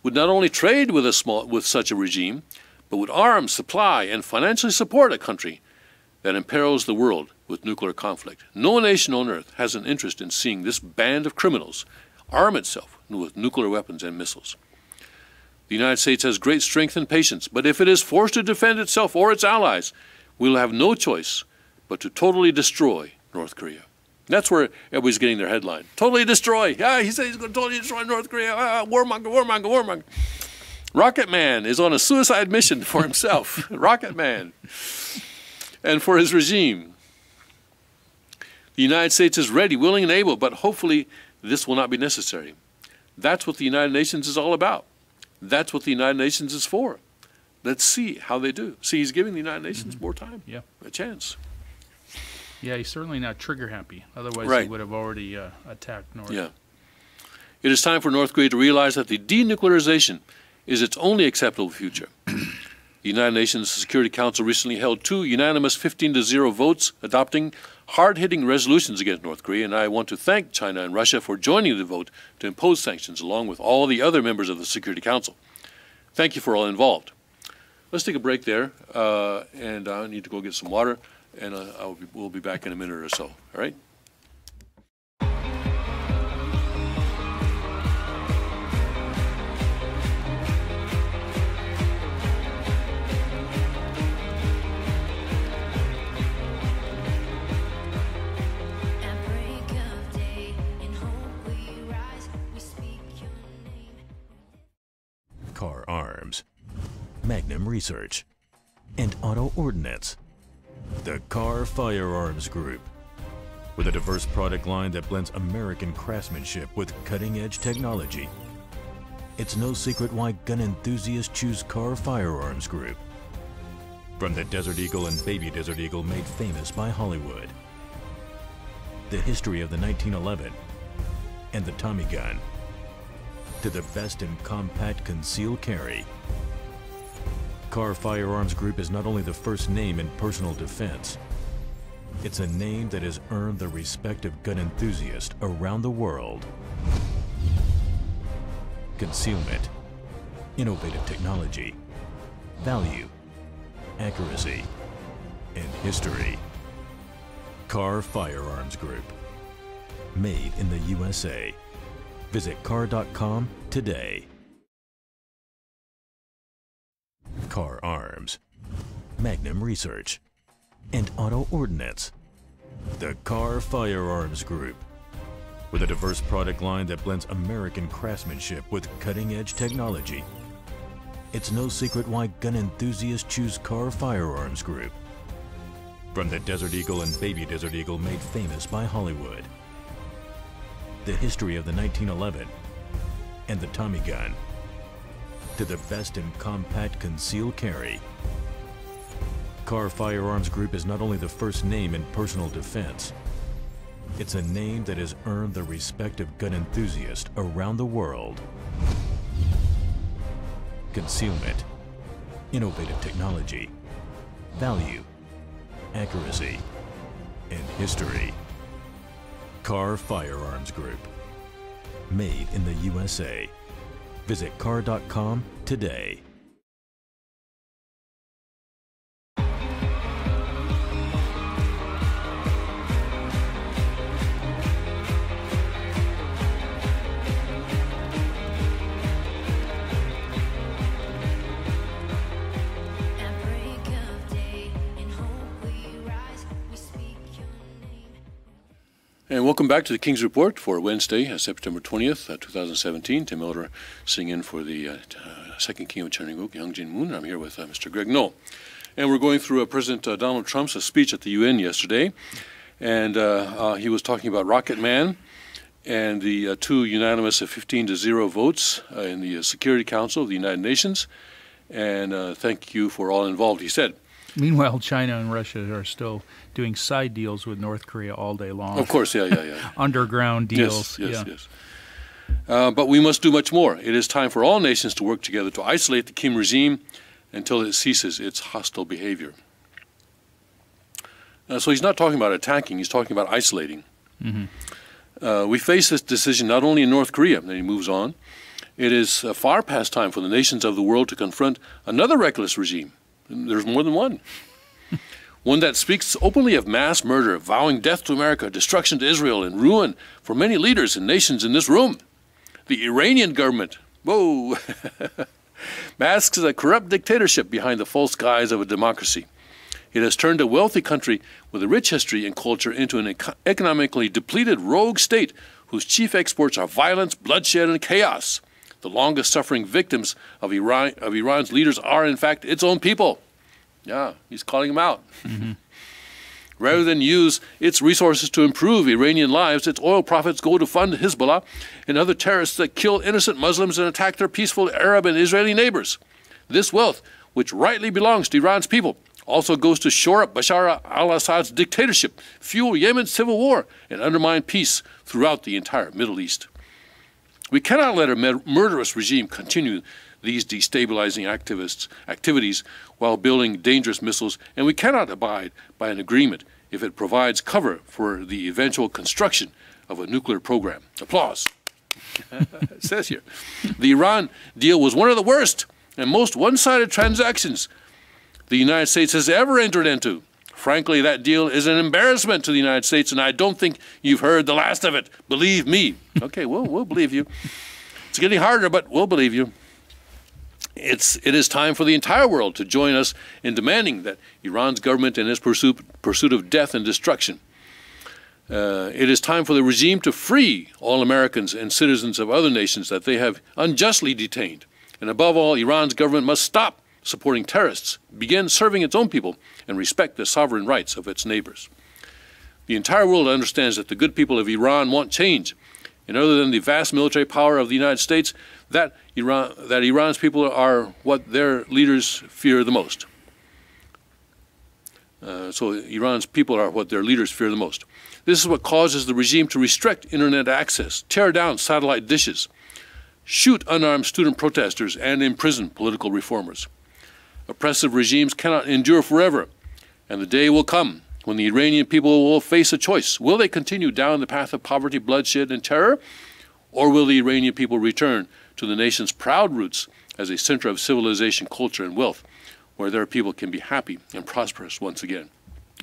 would not only trade with such a regime, but would arm, supply, and financially support a country that imperils the world with nuclear conflict. No nation on earth has an interest in seeing this band of criminals arm itself with nuclear weapons and missiles. The United States has great strength and patience, but if it is forced to defend itself or its allies, we will have no choice but to totally destroy North Korea. That's where everybody's getting their headline. Totally destroy. He said he's going to totally destroy North Korea. Warmonger, warmonger, warmonger. Rocket Man is on a suicide mission for himself. Rocket Man. And for his regime. The United States is ready, willing, and able, but hopefully this will not be necessary. That's what the United Nations is all about. That's what the United Nations is for. Let's see how they do. See, he's giving the United Nations more time, a chance.
Yeah, he's certainly not trigger happy. Otherwise, he would have already attacked North.
Yeah. It is time for North Korea to realize that the denuclearization is its only acceptable future. The United Nations Security Council recently held 2 unanimous 15-0 votes adopting hard-hitting resolutions against North Korea, and I want to thank China and Russia for joining the vote to impose sanctions along with all the other members of the Security Council. Thank you for all involved. Let's take a break there, and I need to go get some water, and we'll be back in a minute or so, all right?
Car Arms, Magnum Research, and Auto Ordnance. The Car Firearms Group. With a diverse product line that blends American craftsmanship with cutting-edge technology. It's no secret why gun enthusiasts choose Car Firearms Group. From the Desert Eagle and Baby Desert Eagle made famous by Hollywood. The history of the 1911 and the Tommy gun. To the best in compact concealed carry. Car Firearms Group is not only the first name in personal defense, it's a name that has earned the respect of gun enthusiasts around the world. Concealment, innovative technology, value, accuracy, and history. Car Firearms Group. Made in the USA. Visit car.com today. Car Arms, Magnum Research, and Auto Ordnance. The Car Firearms Group. With a diverse product line that blends American craftsmanship with cutting-edge technology. It's no secret why gun enthusiasts choose Car Firearms Group. From the Desert Eagle and Baby Desert Eagle made famous by Hollywood. The history of the 1911 and the Tommy gun. To the best in compact concealed carry. Car Firearms Group is not only the first name in personal defense, it's a name that has earned the respect of gun enthusiasts around the world. Concealment, innovative technology, value, accuracy, and history. Car Firearms Group. Made in the USA. Visit car.com today.
And welcome back to the King's Report for Wednesday, September 20th, 2017. Tim Elder sitting in for the second King of Chernigook, Young Jin Moon. I'm here with Mr. Greg Null. And we're going through President Donald Trump's speech at the UN yesterday. And he was talking about Rocket Man and the two unanimous 15-0 votes in the Security Council of the United Nations. And thank you for all involved, he said.
Meanwhile, China and Russia are still doing side deals with North Korea all day long.
Of course, yeah.
Underground deals.
Yes. But we must do much more. It is time for all nations to work together to isolate the Kim regime until it ceases its hostile behavior. So he's not talking about attacking, he's talking about isolating. Mm-hmm. We face this decision not only in North Korea, and he moves on, it is far past time for the nations of the world to confront another reckless regime. There's more than one. One that speaks openly of mass murder, vowing death to America, destruction to Israel, and ruin for many leaders and nations in this room. The Iranian government, whoa, masks a corrupt dictatorship behind the false guise of a democracy. It has turned a wealthy country with a rich history and culture into an economically depleted rogue state whose chief exports are violence, bloodshed, and chaos. The longest-suffering victims of Iran's leaders are, in fact, its own people. Yeah, he's calling them out. Mm-hmm. Rather than use its resources to improve Iranian lives, its oil profits go to fund Hezbollah and other terrorists that kill innocent Muslims and attack their peaceful Arab and Israeli neighbors. This wealth, which rightly belongs to Iran's people, also goes to shore up Bashar al-Assad's dictatorship, fuel Yemen's civil war, and undermine peace throughout the entire Middle East. We cannot let a murderous regime continue these destabilizing activities while building dangerous missiles, and we cannot abide by an agreement if it provides cover for the eventual construction of a nuclear program. Applause. It says here, the Iran deal was one of the worst and most one-sided transactions the United States has ever entered into. Frankly, that deal is an embarrassment to the United States, and I don't think you've heard the last of it. Believe me. Okay, we'll believe you. It's getting harder, but we'll believe you. It is time for the entire world to join us in demanding that Iran's government and its pursuit of death and destruction. It is time for the regime to free all Americans and citizens of other nations that they have unjustly detained. And above all, Iran's government must stop supporting terrorists, begin serving its own people, and respect the sovereign rights of its neighbors. The entire world understands that the good people of Iran want change, and other than the vast military power of the United States, that Iran's people are what their leaders fear the most. So Iran's people are what their leaders fear the most. This is what causes the regime to restrict internet access, tear down satellite dishes, shoot unarmed student protesters, and imprison political reformers. Oppressive regimes cannot endure forever, and the day will come when the Iranian people will face a choice. Will they continue down the path of poverty, bloodshed, and terror, or will the Iranian people return to the nation's proud roots as a center of civilization, culture, and wealth, where their people can be happy and prosperous once again?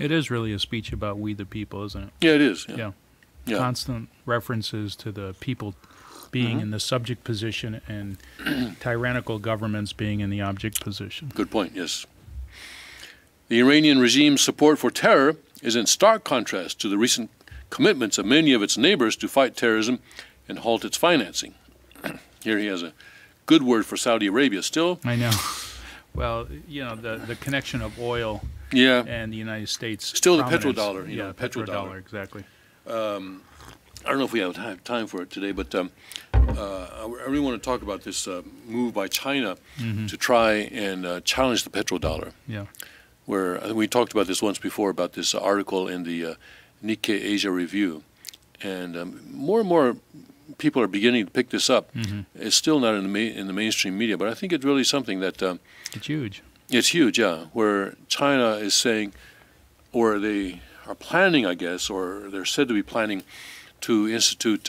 It is really a speech about we the people, isn't it?
Yeah, it is.
Yeah. Constant references to the people being in the subject position and tyrannical governments being in the object position.
Good point, yes. The Iranian regime's support for terror is in stark contrast to the recent commitments of many of its neighbors to fight terrorism and halt its financing. Here he has a good word for Saudi Arabia still.
I know. Well, you know, the connection of oil and the United States.
Still the petrodollar.
Petrodollar, exactly.
I don't know if we have time for it today, but I really want to talk about this move by China to try and challenge the petrodollar.
Yeah.
Where we talked about this once before, about this article in the Nikkei Asia Review. And more and more people are beginning to pick this up. It's still not in the mainstream media, but I think it's really something that...
it's huge.
It's huge, yeah, where China is saying, or they are planning, I guess, or they're said to be planning to institute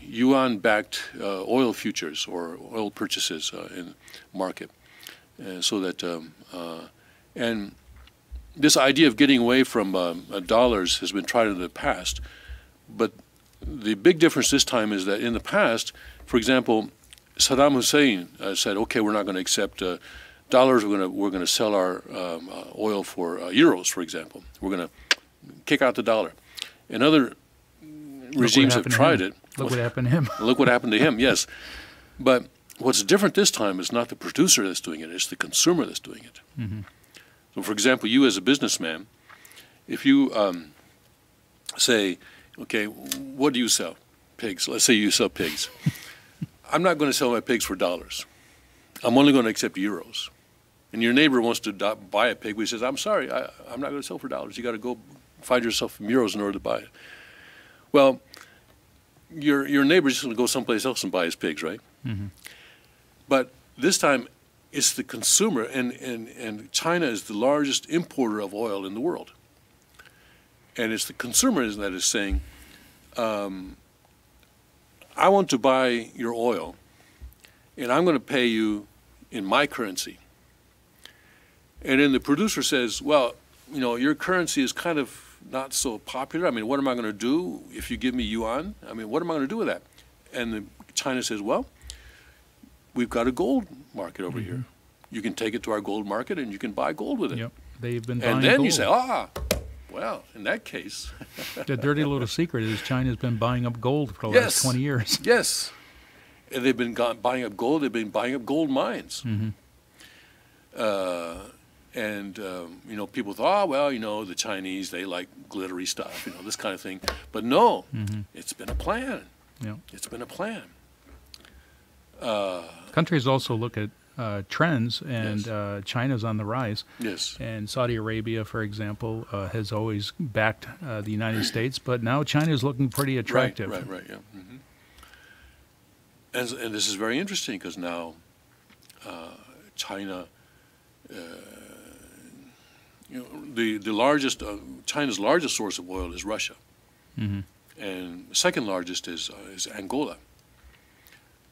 yuan-backed oil futures or oil purchases in the market. So that, and this idea of getting away from dollars has been tried in the past, but the big difference this time is that in the past, for example, Saddam Hussein said, "Okay, we're not going to accept dollars. We're going to sell our oil for euros, for example. We're going to kick out the dollar. And other regimes have tried it.
Look what happened to him.
Look what happened to him, yes. But what's different this time is not the producer that's doing it, it's the consumer that's doing it.
Mm-hmm.
So, for example, you as a businessman, if you say, okay, what do you sell? Pigs. Let's say you sell pigs. I'm not going to sell my pigs for dollars. I'm only going to accept euros. And your neighbor wants to buy a pig, but he says, I'm sorry, I'm not going to sell for dollars. You got to go find yourself some euros in order to buy it. Well, your neighbor's just going to go someplace else and buy his pigs, right?
Mm-hmm.
But this time, it's the consumer, and China is the largest importer of oil in the world. And it's the consumer that is saying, I want to buy your oil, and I'm going to pay you in my currency. And then the producer says, well, you know, your currency is kind of not so popular. I mean, what am I going to do if you give me yuan? I mean, what am I going to do with that? And China says, well, we've got a gold market over here. You can take it to our gold market and you can buy gold with it.
Yep, they've been buying
And then
gold.
you say, well, in that case.
The dirty little secret is China's been buying up gold for the last 20 years.
Yes. And they've been buying up gold. They've been buying up gold mines.
Mm-hmm.
You know, people thought, well, you know, the Chinese, they like glittery stuff, you know, this kind of thing. But no, it's been a plan.
Yeah.
It's been a plan.
Countries also look at trends, and
Yes.
China's on the rise.
Yes.
And Saudi Arabia, for example, has always backed the United States, but now China's looking pretty attractive.
Right, yeah. Mm-hmm. And this is very interesting because now China, you know, the largest, China's largest source of oil is Russia,
Mm-hmm.
and the second largest is Angola.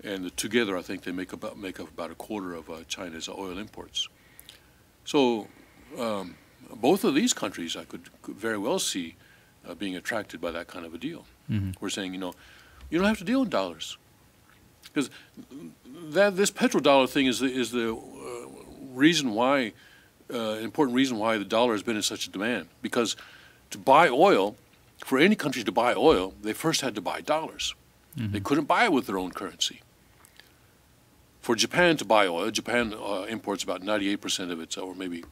And together, I think they make up about a quarter of China's oil imports. So both of these countries, I could very well see being attracted by that kind of a deal.
Mm-hmm.
We're saying, you know, you don't have to deal in dollars, because this petrodollar thing is the reason why, important reason why the dollar has been in such a demand. Because to buy oil, for any country to buy oil, they first had to buy dollars.
Mm-hmm.
They couldn't buy it with their own currency. For Japan to buy oil, Japan imports about 98% of its, or maybe,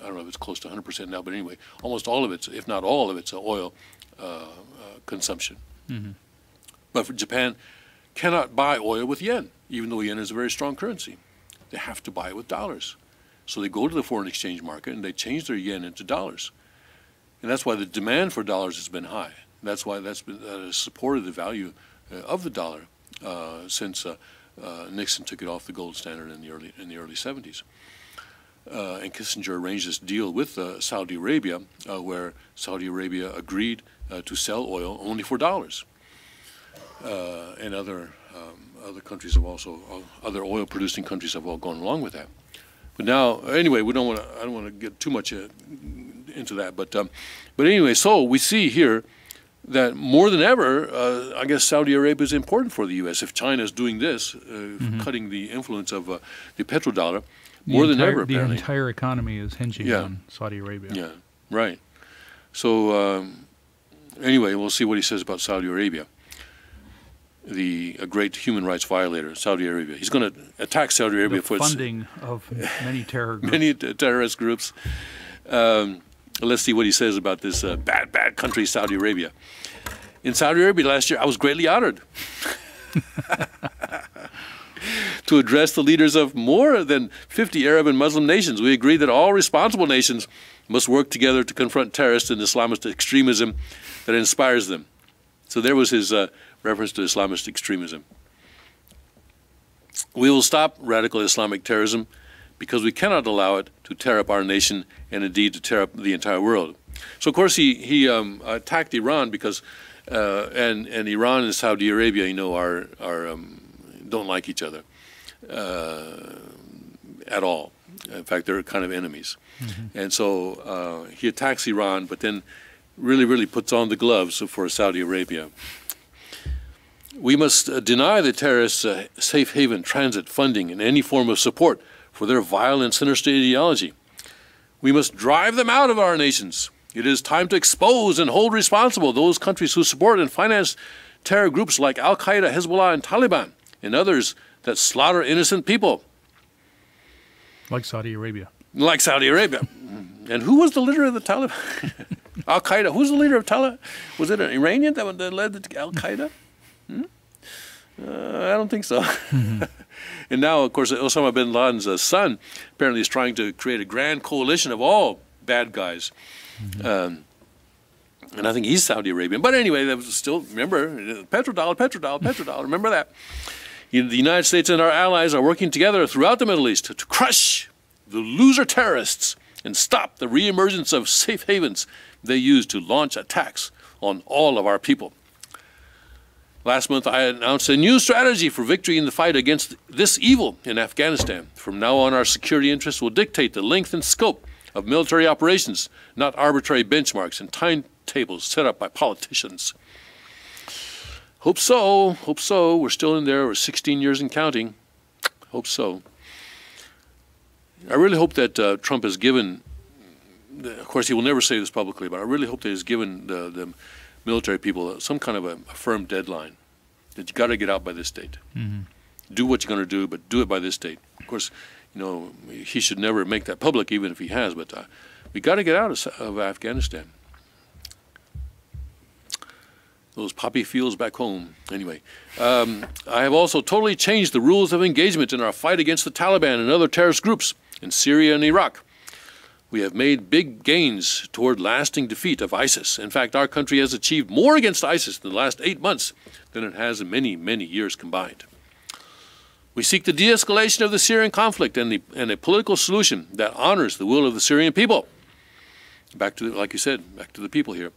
I don't know if it's close to 100% now, but anyway, almost all of its, if not all of its oil consumption.
Mm-hmm.
But for Japan cannot buy oil with yen, even though yen is a very strong currency. They have to buy it with dollars. So they go to the foreign exchange market and they change their yen into dollars. And that's why the demand for dollars has been high. That's why that has supported the value of the dollar since Nixon took it off the gold standard in the early 70s. And Kissinger arranged this deal with Saudi Arabia, where Saudi Arabia agreed to sell oil only for dollars. And other countries have also, other oil-producing countries have all gone along with that. But now, anyway, I don't want to get too much into that. But anyway, so we see here that more than ever, I guess Saudi Arabia is important for the U.S. If China is doing this, cutting the influence of the petrodollar, more than ever,
the
apparently.
entire economy is hinging
Yeah.
on Saudi Arabia.
Yeah, right. So anyway, we'll see what he says about Saudi Arabia, a great human rights violator, Saudi Arabia. He's going to attack Saudi Arabia
The
for its
funding of many terror groups.
many terrorist groups. Let's see what he says about this bad country, Saudi Arabia. In Saudi Arabia last year, I was greatly honored to address the leaders of more than 50 Arab and Muslim nations. We agreed that all responsible nations must work together to confront terrorist and Islamist extremism that inspires them. So there was his reference to Islamist extremism. We will stop radical Islamic terrorism because we cannot allow it to tear up our nation and indeed to tear up the entire world. So of course he attacked Iran because and Iran and Saudi Arabia, you know, are don't like each other at all. In fact, they're kind of enemies. Mm-hmm. And so he attacks Iran, but then really puts on the gloves for Saudi Arabia. We must deny the terrorists safe haven, transit, funding, and any form of support for their vile and sinister ideology. We must drive them out of our nations It is time to expose and hold responsible those countries who support and finance terror groups like Al-Qaeda, Hezbollah, and Taliban, and others that slaughter innocent people.
Like Saudi Arabia.
Like Saudi Arabia. And who was the leader of the Taliban? Al-Qaeda. Who's the leader of Taliban? Was it an Iranian that led Al-Qaeda? I don't think so. And now, of course, Osama bin Laden's son apparently is trying to create a grand coalition of all bad guys. And I think he's Saudi Arabian. But anyway, that was still, remember, petrodollar, remember that. The United States and our allies are working together throughout the Middle East to crush the loser terrorists and stop the reemergence of safe havens they use to launch attacks on all of our people. Last month, I announced a new strategy for victory in the fight against this evil in Afghanistan. From now on, our security interests will dictate the length and scope of military operations, not arbitrary benchmarks and timetables set up by politicians. Hope so, hope so. We're still in there. We're 16 years and counting. Hope so. I really hope that Trump has given, of course he will never say this publicly, but I really hope that he's given the military people some kind of a firm deadline that you got to get out by this date. Do what you're going to do, but do it by this date. Of course, you know, he should never make that public, even if he has, but we got to get out of Afghanistan. Those poppy fields back home. Anyway, I have also totally changed the rules of engagement in our fight against the Taliban and other terrorist groups in Syria and Iraq. We have made big gains toward lasting defeat of ISIS. In fact, our country has achieved more against ISIS in the last 8 months than it has in many, many years combined. We seek the de-escalation of the Syrian conflict and a political solution that honors the will of the Syrian people. Back to, like you said, back to the people here.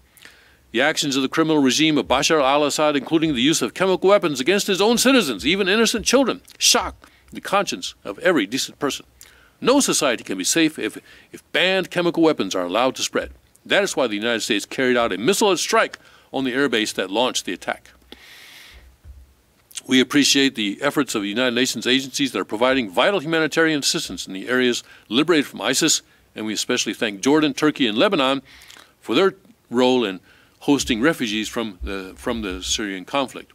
The actions of the criminal regime of Bashar al-Assad, including the use of chemical weapons against his own citizens, even innocent children, shock the conscience of every decent person. No society can be safe if banned chemical weapons are allowed to spread. That is why the United States carried out a missile strike on the airbase that launched the attack. We appreciate the efforts of the United Nations agencies that are providing vital humanitarian assistance in the areas liberated from ISIS, and we especially thank Jordan, Turkey, and Lebanon for their role in hosting refugees from the Syrian conflict.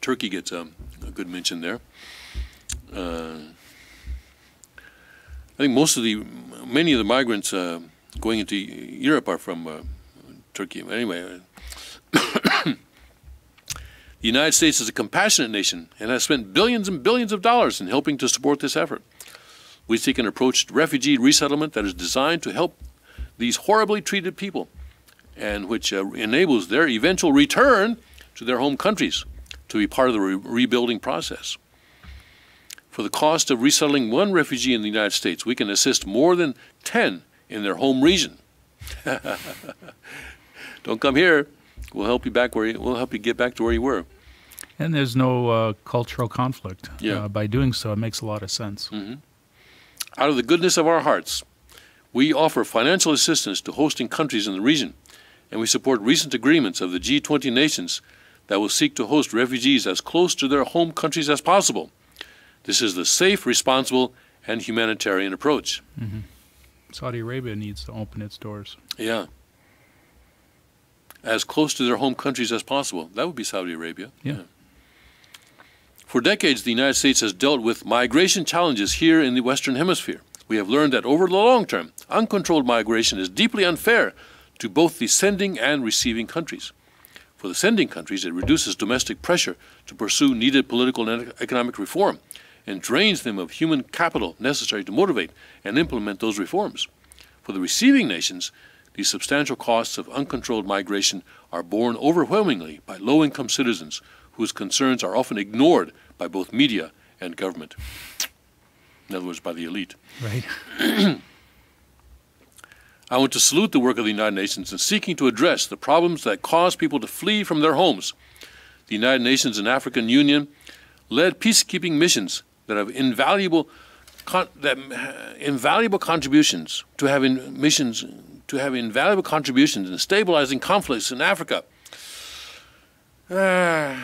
Turkey gets a good mention there. I think many of the migrants going into Europe are from Turkey. Anyway, the United States is a compassionate nation and has spent billions and billions of dollars in helping to support this effort. We seek an approach to refugee resettlement that is designed to help these horribly treated people and which enables their eventual return to their home countries to be part of the rebuilding process. For the cost of resettling one refugee in the United States, we can assist more than 10 in their home region. Don't come here. We'll help you we'll help you get back to where you were.
And there's no cultural conflict.
Yeah.
By doing so, it makes a lot of sense.
Out of the goodness of our hearts, we offer financial assistance to hosting countries in the region, and we support recent agreements of the G20 nations that will seek to host refugees as close to their home countries as possible. This is the safe, responsible, and humanitarian approach.
Saudi Arabia needs to open its doors.
Yeah. As close to their home countries as possible. That would be Saudi Arabia.
Yeah.
For decades, the United States has dealt with migration challenges here in the Western Hemisphere. We have learned that over the long term, uncontrolled migration is deeply unfair to both the sending and receiving countries. For the sending countries, it reduces domestic pressure to pursue needed political and economic reform and drains them of human capital necessary to motivate and implement those reforms. For the receiving nations, the substantial costs of uncontrolled migration are borne overwhelmingly by low-income citizens whose concerns are often ignored by both media and government. In other words, by the elite.
Right.
I want to salute the work of the United Nations in seeking to address the problems that cause people to flee from their homes. The United Nations and African Union led peacekeeping missions that have invaluable contributions in stabilizing conflicts in Africa. A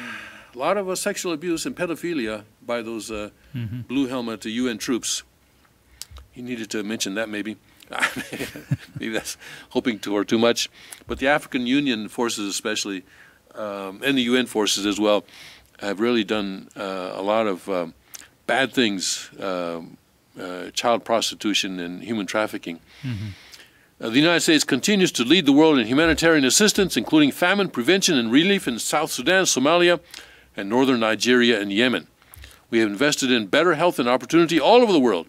lot of sexual abuse and pedophilia by those blue helmet UN troops. He needed to mention that maybe. Maybe that's hoping for too much. But the African Union forces especially, and the UN forces as well, have really done a lot of bad things, child prostitution and human trafficking. The United States continues to lead the world in humanitarian assistance, including famine prevention and relief in South Sudan, Somalia, and northern Nigeria and Yemen. We have invested in better health and opportunity all over the world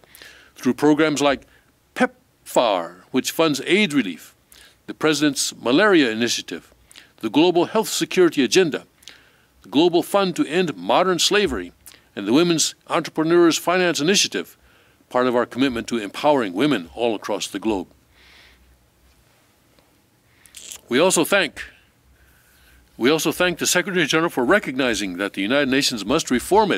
through programs like PEPFAR, which funds AIDS relief, the President's Malaria Initiative, the Global Health Security Agenda, the Global Fund to End Modern Slavery, and the Women's Entrepreneurs Finance Initiative, part of our commitment to empowering women all across the globe. We also thank the Secretary General for recognizing that the United Nations must reform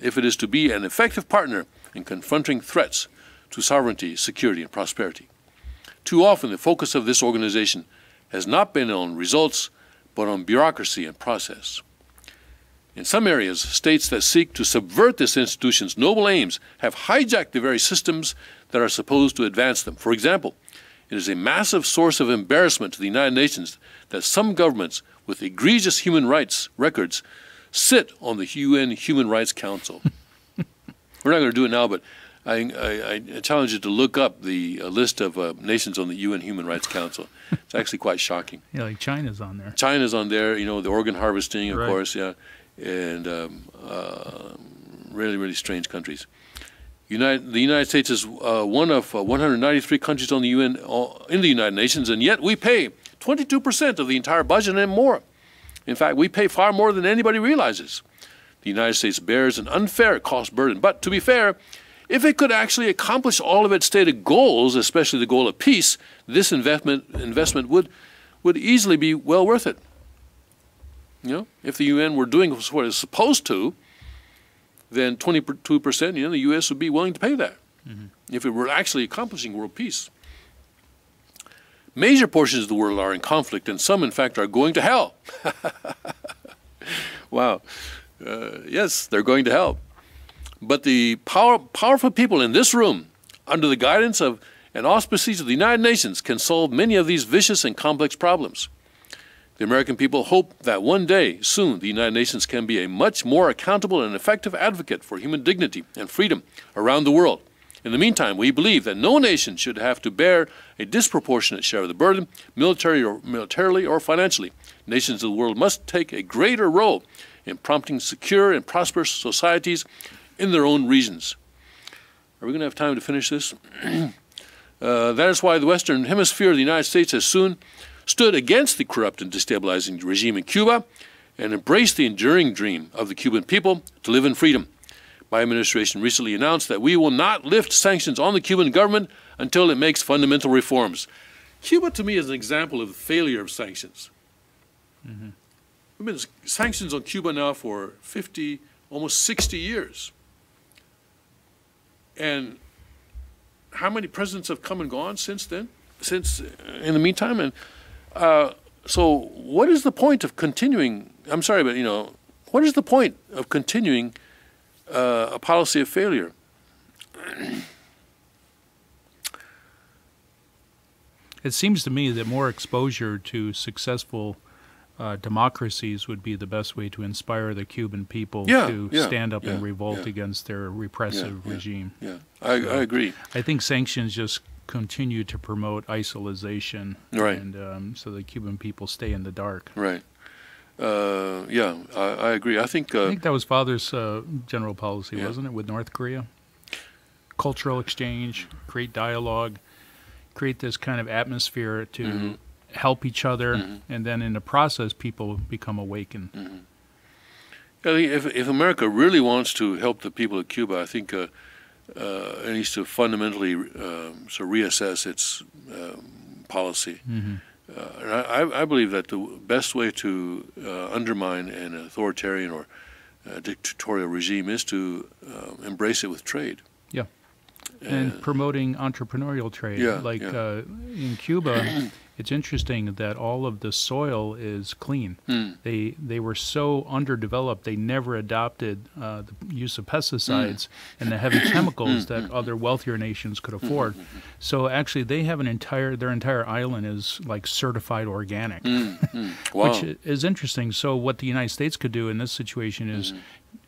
if it is to be an effective partner in confronting threats to sovereignty, security, and prosperity. Too often, the focus of this organization has not been on results, but on bureaucracy and process. In some areas, states that seek to subvert this institution's noble aims have hijacked the very systems that are supposed to advance them. For example, it is a massive source of embarrassment to the United Nations that some governments with egregious human rights records sit on the UN Human Rights Council. We're not going to do it now, but I challenge you to look up the list of nations on the UN Human Rights Council. It's actually quite shocking.
Yeah, like China's on there.
China's on there, you know, the organ harvesting, of
Right.
course, yeah, and really, really strange countries. The United States is one of 193 countries on the UN, in the United Nations, and yet we pay 22% of the entire budget and more. In fact, we pay far more than anybody realizes. The United States bears an unfair cost burden. But to be fair, if it could actually accomplish all of its stated goals, especially the goal of peace, this investment would easily be well worth it. You know, if the UN were doing what it's supposed to, then 22%, you know, the U.S. would be willing to pay that if it were actually accomplishing world peace. Major portions of the world are in conflict, and some, in fact, are going to hell. Wow. Yes, they're going to hell. But the powerful people in this room, under the guidance of and auspices of the United Nations, can solve many of these vicious and complex problems. The American people hope that one day, soon, the United Nations can be a much more accountable and effective advocate for human dignity and freedom around the world. In the meantime, we believe that no nation should have to bear a disproportionate share of the burden, militarily or financially. Nations of the world must take a greater role in prompting secure and prosperous societies in their own regions. Are we going to have time to finish this? That is why the Western Hemisphere of the United States has soon stood against the corrupt and destabilizing regime in Cuba and embraced the enduring dream of the Cuban people to live in freedom. My administration recently announced that we will not lift sanctions on the Cuban government until it makes fundamental reforms. Cuba, to me, is an example of the failure of sanctions. We've been sanctions on Cuba now for 50, almost 60 years. And how many presidents have come and gone since then? In the meantime? And so what is the point of continuing? I'm sorry, but, you know, what is the point of continuing a policy of failure?
It seems to me that more exposure to successful democracies would be the best way to inspire the Cuban people to stand up and revolt against their repressive regime.
I agree.
I think sanctions just continue to promote isolation,
right?
And so the Cuban people stay in the dark.
Right. I agree. I think
that was Father's general policy, wasn't it, with North Korea? Cultural exchange, create dialogue, create this kind of atmosphere to help each other, and then in the process, people become awakened.
I think if America really wants to help the people of Cuba, I think it needs to fundamentally reassess its policy. And I believe that the best way to undermine an authoritarian or dictatorial regime is to embrace it with trade.
Yeah. And promoting entrepreneurial trade.
Yeah,
Like
yeah.
In Cuba, it's interesting that all of the soil is clean. They were so underdeveloped, they never adopted the use of pesticides and the heavy chemicals that other wealthier nations could afford. So actually, they have their entire island is like certified organic,
Wow.
which is interesting. So what the United States could do in this situation is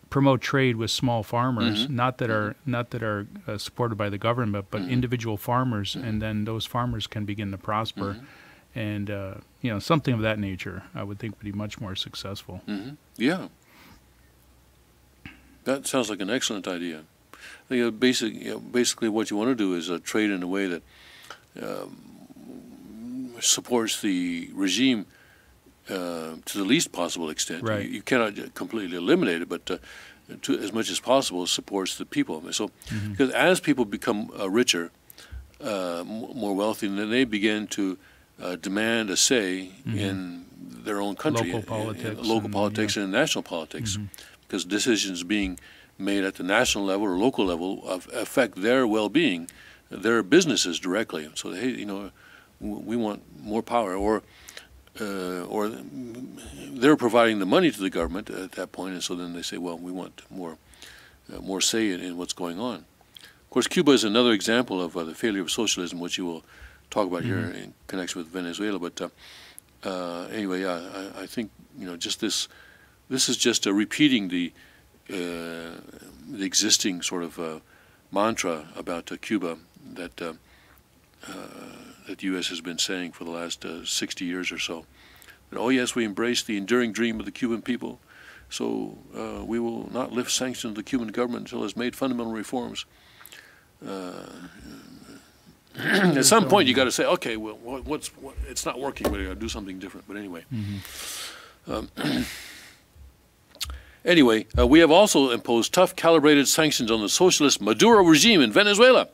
promote trade with small farmers, not that are supported by the government, but individual farmers, and then those farmers can begin to prosper, and something of that nature. I would think would be much more successful.
Yeah. That sounds like an excellent idea. I think basically what you want to do is trade in a way that supports the regime to the least possible extent.
Right.
You cannot completely eliminate it, but to as much as possible supports the people. So, because as people become richer, more wealthy, then they begin to demand a say in their own country,
Local politics
in local
and,
politics and national politics, because decisions being made at the national level or local level affect their well-being, their businesses directly. So, hey, we want more power, or they're providing the money to the government at that point, and so then they say, well, we want more say in what's going on. Of course, Cuba is another example of the failure of socialism, which you will talk about here in connection with Venezuela. But anyway, I think just this is just repeating the existing sort of mantra about Cuba that the U.S. has been saying for the last 60 years or so. That, oh, yes, we embrace the enduring dream of the Cuban people, so we will not lift sanctions on the Cuban government until it's made fundamental reforms. At some point, you got to say, okay, well, it's not working. We got to do something different. But anyway, we have also imposed tough, calibrated sanctions on the socialist Maduro regime in Venezuela,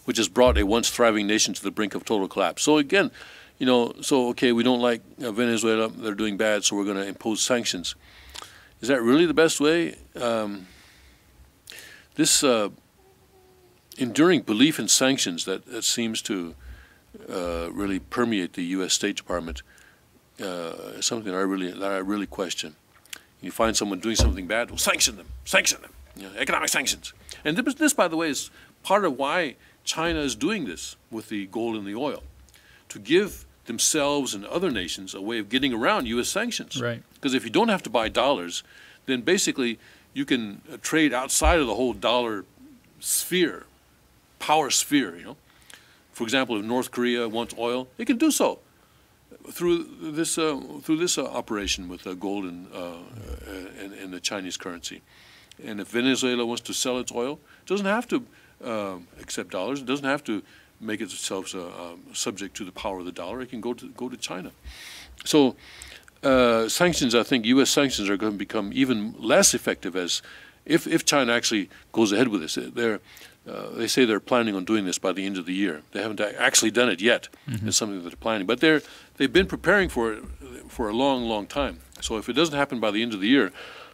which has brought a once thriving nation to the brink of total collapse. So again, we don't like Venezuela; they're doing bad, so we're going to impose sanctions. Is that really the best way? This enduring belief in sanctions that seems to really permeate the U.S. State Department is something that I really question. You find someone doing something bad, well, sanction them, economic sanctions. And this, by the way, is part of why China is doing this with the gold and the oil, to give themselves and other nations a way of getting around U.S. sanctions.
Right.
Because if you don't have to buy dollars, then basically you can trade outside of the whole dollar sphere, power sphere. For example, if North Korea wants oil, it can do so through this operation with gold and the Chinese currency. And if Venezuela wants to sell its oil, it doesn't have to accept dollars. It doesn't have to make itself subject to the power of the dollar. It can go to China. So sanctions, I think U.S. sanctions are going to become even less effective if China actually goes ahead with this. They say they're planning on doing this by the end of the year. They haven't actually done it yet. It's something that they're planning. But they've been preparing for it for a long, long time. So if it doesn't happen by the end of the year,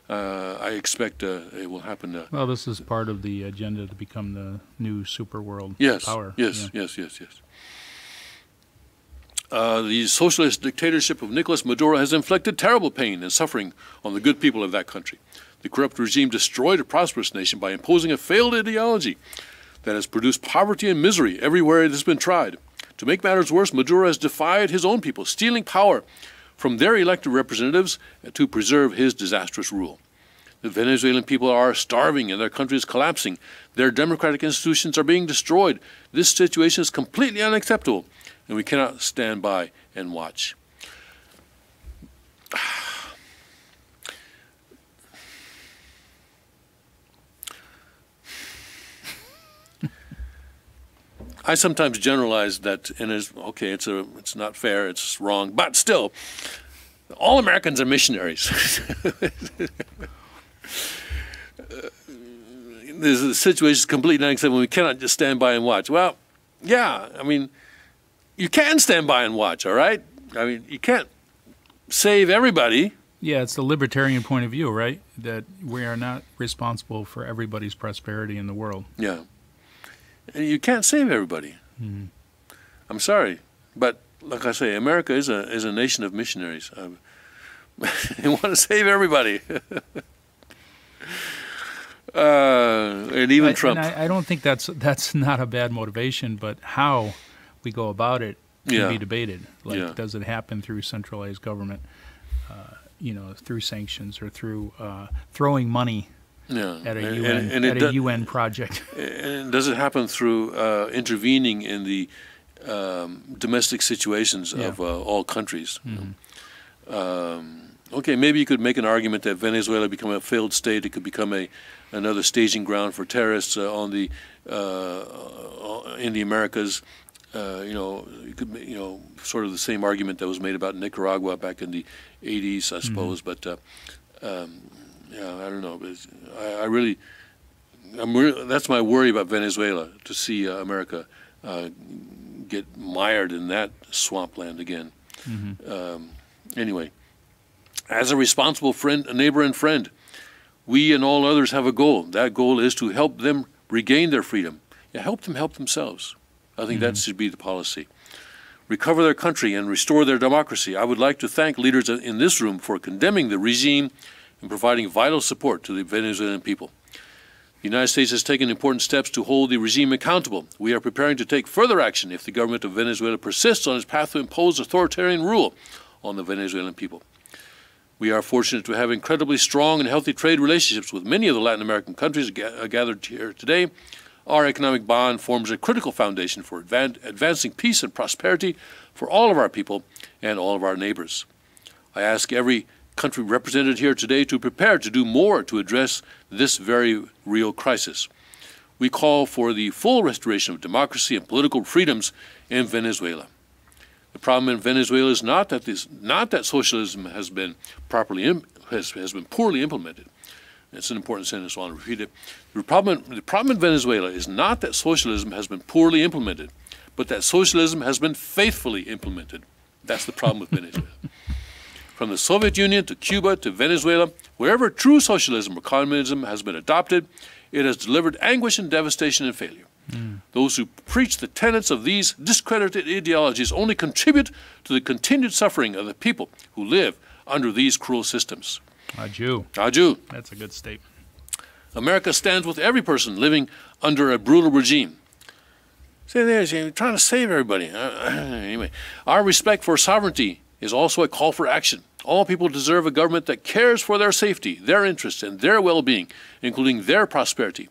I expect it will happen.
Well, this is part of the agenda to become the new super world power.
Yes. The socialist dictatorship of Nicolas Maduro has inflicted terrible pain and suffering on the good people of that country. The corrupt regime destroyed a prosperous nation by imposing a failed ideology that has produced poverty and misery everywhere it has been tried. To make matters worse, Maduro has defied his own people, stealing power from their elected representatives to preserve his disastrous rule. The Venezuelan people are starving and their country is collapsing. Their democratic institutions are being destroyed. This situation is completely unacceptable, and we cannot stand by and watch. I sometimes generalize that, and it's not fair, it's wrong, but still, all Americans are missionaries. The situation is completely unacceptable. We cannot just stand by and watch. Well, yeah, you can stand by and watch, all right? You can't save everybody.
Yeah, it's the libertarian point of view, right? That we are not responsible for everybody's prosperity in the world.
Yeah. And you can't save everybody. I'm sorry, but like I say, America is a nation of missionaries. They want to save everybody. And even Trump.
And I don't think that's not a bad motivation, but how we go about it can be debated. Like, does it happen through centralized government, through sanctions or through throwing money at a UN project?
And does it happen through intervening in the domestic situations of all countries? Okay, maybe you could make an argument that Venezuela become a failed state. It could become another staging ground for terrorists in the Americas. You could, sort of the same argument that was made about Nicaragua back in the 80s, I suppose. But I don't know. That's my worry about Venezuela, to see America get mired in that swampland again. Anyway, as a responsible friend, a neighbor and friend, we and all others have a goal. That goal is to help them regain their freedom. Help them help themselves. I think that should be the policy. Recover their country and restore their democracy. I would like to thank leaders in this room for condemning the regime and providing vital support to the Venezuelan people. The United States has taken important steps to hold the regime accountable. We are preparing to take further action if the government of Venezuela persists on its path to impose authoritarian rule on the Venezuelan people. We are fortunate to have incredibly strong and healthy trade relationships with many of the Latin American countries gathered here today. Our economic bond forms a critical foundation for advancing peace and prosperity for all of our people and all of our neighbors. I ask every country represented here today to prepare to do more to address this very real crisis. We call for the full restoration of democracy and political freedoms in Venezuela. The problem in Venezuela is not that socialism has been poorly implemented. It's an important sentence, so I'll repeat it. The problem in Venezuela is not that socialism has been poorly implemented, but that socialism has been faithfully implemented. That's the problem with Venezuela. From the Soviet Union to Cuba to Venezuela, wherever true socialism or communism has been adopted, it has delivered anguish and devastation and failure. Those who preach the tenets of these discredited ideologies only contribute to the continued suffering of the people who live under these cruel systems.
Adieu.
Adieu.
That's a good statement.
America stands with every person living under a brutal regime. See, there's trying to save everybody. Anyway, our respect for sovereignty is also a call for action. All people deserve a government that cares for their safety, their interests, and their well-being, including their prosperity.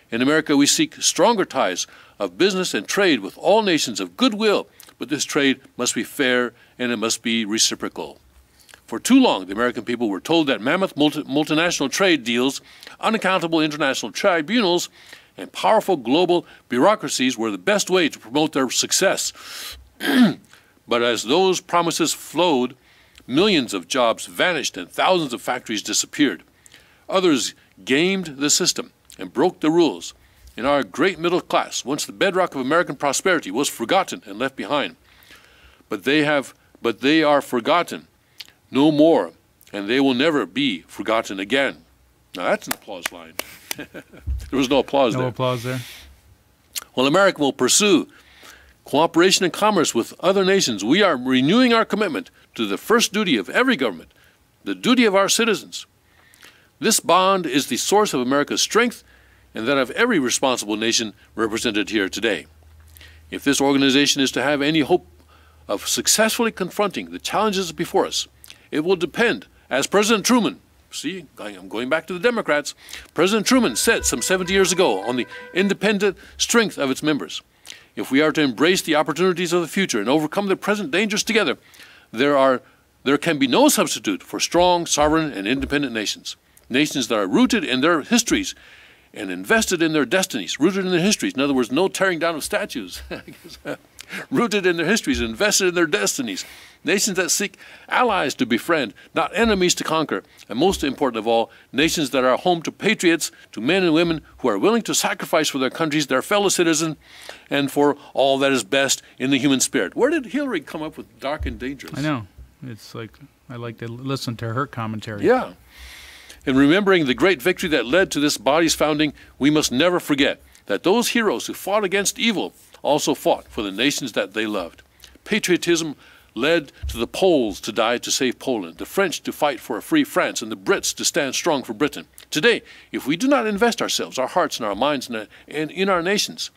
In America, we seek stronger ties of business and trade with all nations of goodwill, but this trade must be fair and it must be reciprocal. For too long, the American people were told that mammoth multinational trade deals, unaccountable international tribunals, and powerful global bureaucracies were the best way to promote their success. But as those promises flowed, millions of jobs vanished and thousands of factories disappeared. Others gamed the system and broke the rules. And our great middle class, once the bedrock of American prosperity, was forgotten and left behind. But they are forgotten no more, and they will never be forgotten again. Now that's an applause line. There was no applause there.
No applause there.
While America will pursue cooperation and commerce with other nations, we are renewing our commitment to the first duty of every government, the duty of our citizens. This bond is the source of America's strength and that of every responsible nation represented here today. If this organization is to have any hope of successfully confronting the challenges before us, it will depend, as President Truman, see, I'm going back to the Democrats, President Truman said some 70 years ago, on the independent strength of its members. If we are to embrace the opportunities of the future and overcome the present dangers together, there can be no substitute for strong, sovereign, and independent nations. Nations that are rooted in their histories and invested in their destinies. Rooted in their histories. In other words, no tearing down of statues. Rooted in their histories, invested in their destinies. Nations that seek allies to befriend, not enemies to conquer. And most important of all, nations that are home to patriots, to men and women who are willing to sacrifice for their countries, their fellow citizens, and for all that is best in the human spirit. Where did Hillary come up with dark and dangerous?
I know. It's like, I like to listen to her commentary.
Yeah. In remembering the great victory that led to this body's founding, we must never forget that those heroes who fought against evil also fought for the nations that they loved. Patriotism led to the Poles to die to save Poland, the French to fight for a free France, and the Brits to stand strong for Britain. Today, if we do not invest ourselves, our hearts and our minds in our nations,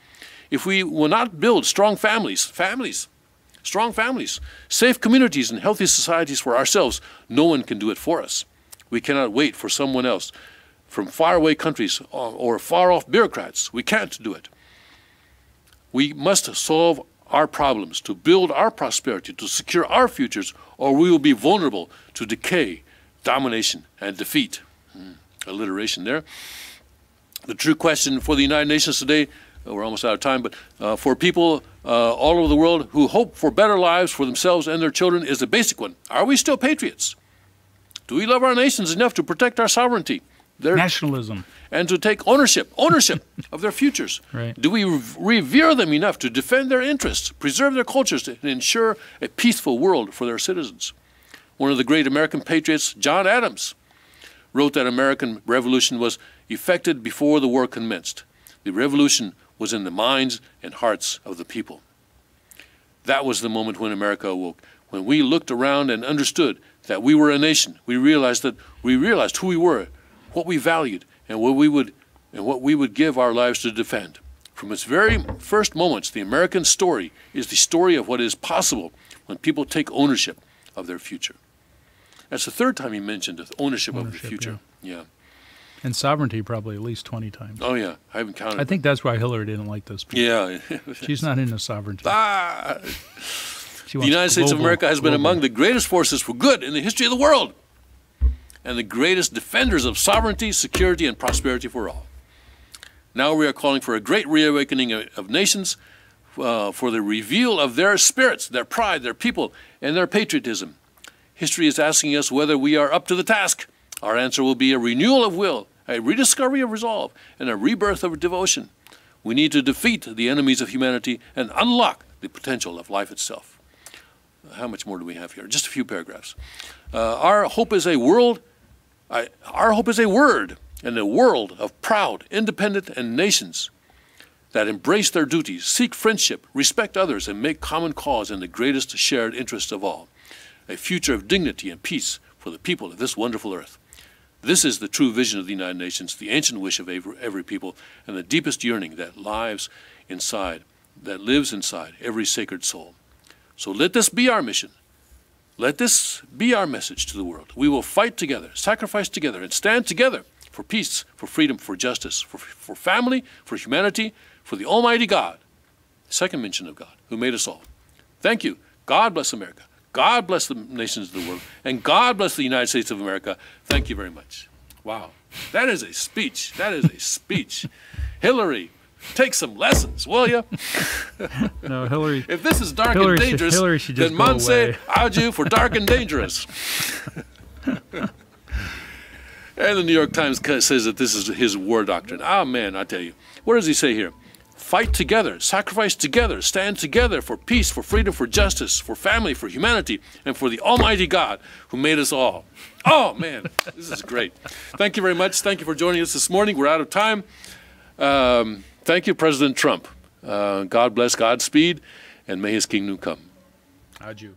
if we will not build strong families, strong families, safe communities and healthy societies for ourselves, no one can do it for us. We cannot wait for someone else from faraway countries or far-off bureaucrats. We can't do it. We must solve our problems, to build our prosperity, to secure our futures, or we will be vulnerable to decay, domination, and defeat. Alliteration there. The true question for the United Nations today, we're almost out of time, but for people all over the world who hope for better lives for themselves and their children is a basic one. Are we still patriots? Do we love our nations enough to protect our sovereignty?
Nationalism.
And to take ownership of their futures.
Right.
Do we revere them enough to defend their interests, preserve their cultures, and ensure a peaceful world for their citizens? One of the great American patriots, John Adams, wrote that American Revolution was effected before the war commenced. The revolution was in the minds and hearts of the people. That was the moment when America awoke, when we looked around and understood that we were a nation. We realized who we were, what we valued, and what we would give our lives to defend. From its very first moments, the American story is the story of what is possible when people take ownership of their future. That's the third time he mentioned ownership of the future. Yeah.
And sovereignty probably at least 20 times.
Oh, yeah. I haven't counted.
I think that's why Hillary didn't like this.
Yeah.
She's not into sovereignty.
The United States of America has been among the greatest forces for good in the history of the world, and the greatest defenders of sovereignty, security, and prosperity for all. Now we are calling for a great reawakening of nations, for the reveal of their spirits, their pride, their people, and their patriotism. History is asking us whether we are up to the task. Our answer will be a renewal of will, a rediscovery of resolve, and a rebirth of devotion. We need to defeat the enemies of humanity and unlock the potential of life itself. How much more do we have here? Just a few paragraphs. Our hope is a word, and a world of proud, independent nations that embrace their duties, seek friendship, respect others, and make common cause in the greatest shared interest of all. A future of dignity and peace for the people of this wonderful earth. This is the true vision of the United Nations, the ancient wish of every people, and the deepest yearning that lives inside every sacred soul. So let this be our mission. Let this be our message to the world. We will fight together, sacrifice together, and stand together for peace, for freedom, for justice, for family, for humanity, for the Almighty God, the second mention of God, who made us all. Thank you. God bless America. God bless the nations of the world. And God bless the United States of America. Thank you very much. Wow. That is a speech. That is a speech. Hillary, take some lessons, will you?
No, Hillary.
If this is dark and dangerous, then Manse Aju for dark and dangerous. And the New York Times says that this is his war doctrine. Ah, man, I tell you. What does he say here? Fight together, sacrifice together, stand together for peace, for freedom, for justice, for family, for humanity, and for the Almighty God who made us all. Oh, man, this is great. Thank you very much. Thank you for joining us this morning. We're out of time. Thank you, President Trump. God bless, Godspeed, and may his kingdom come.
Adieu.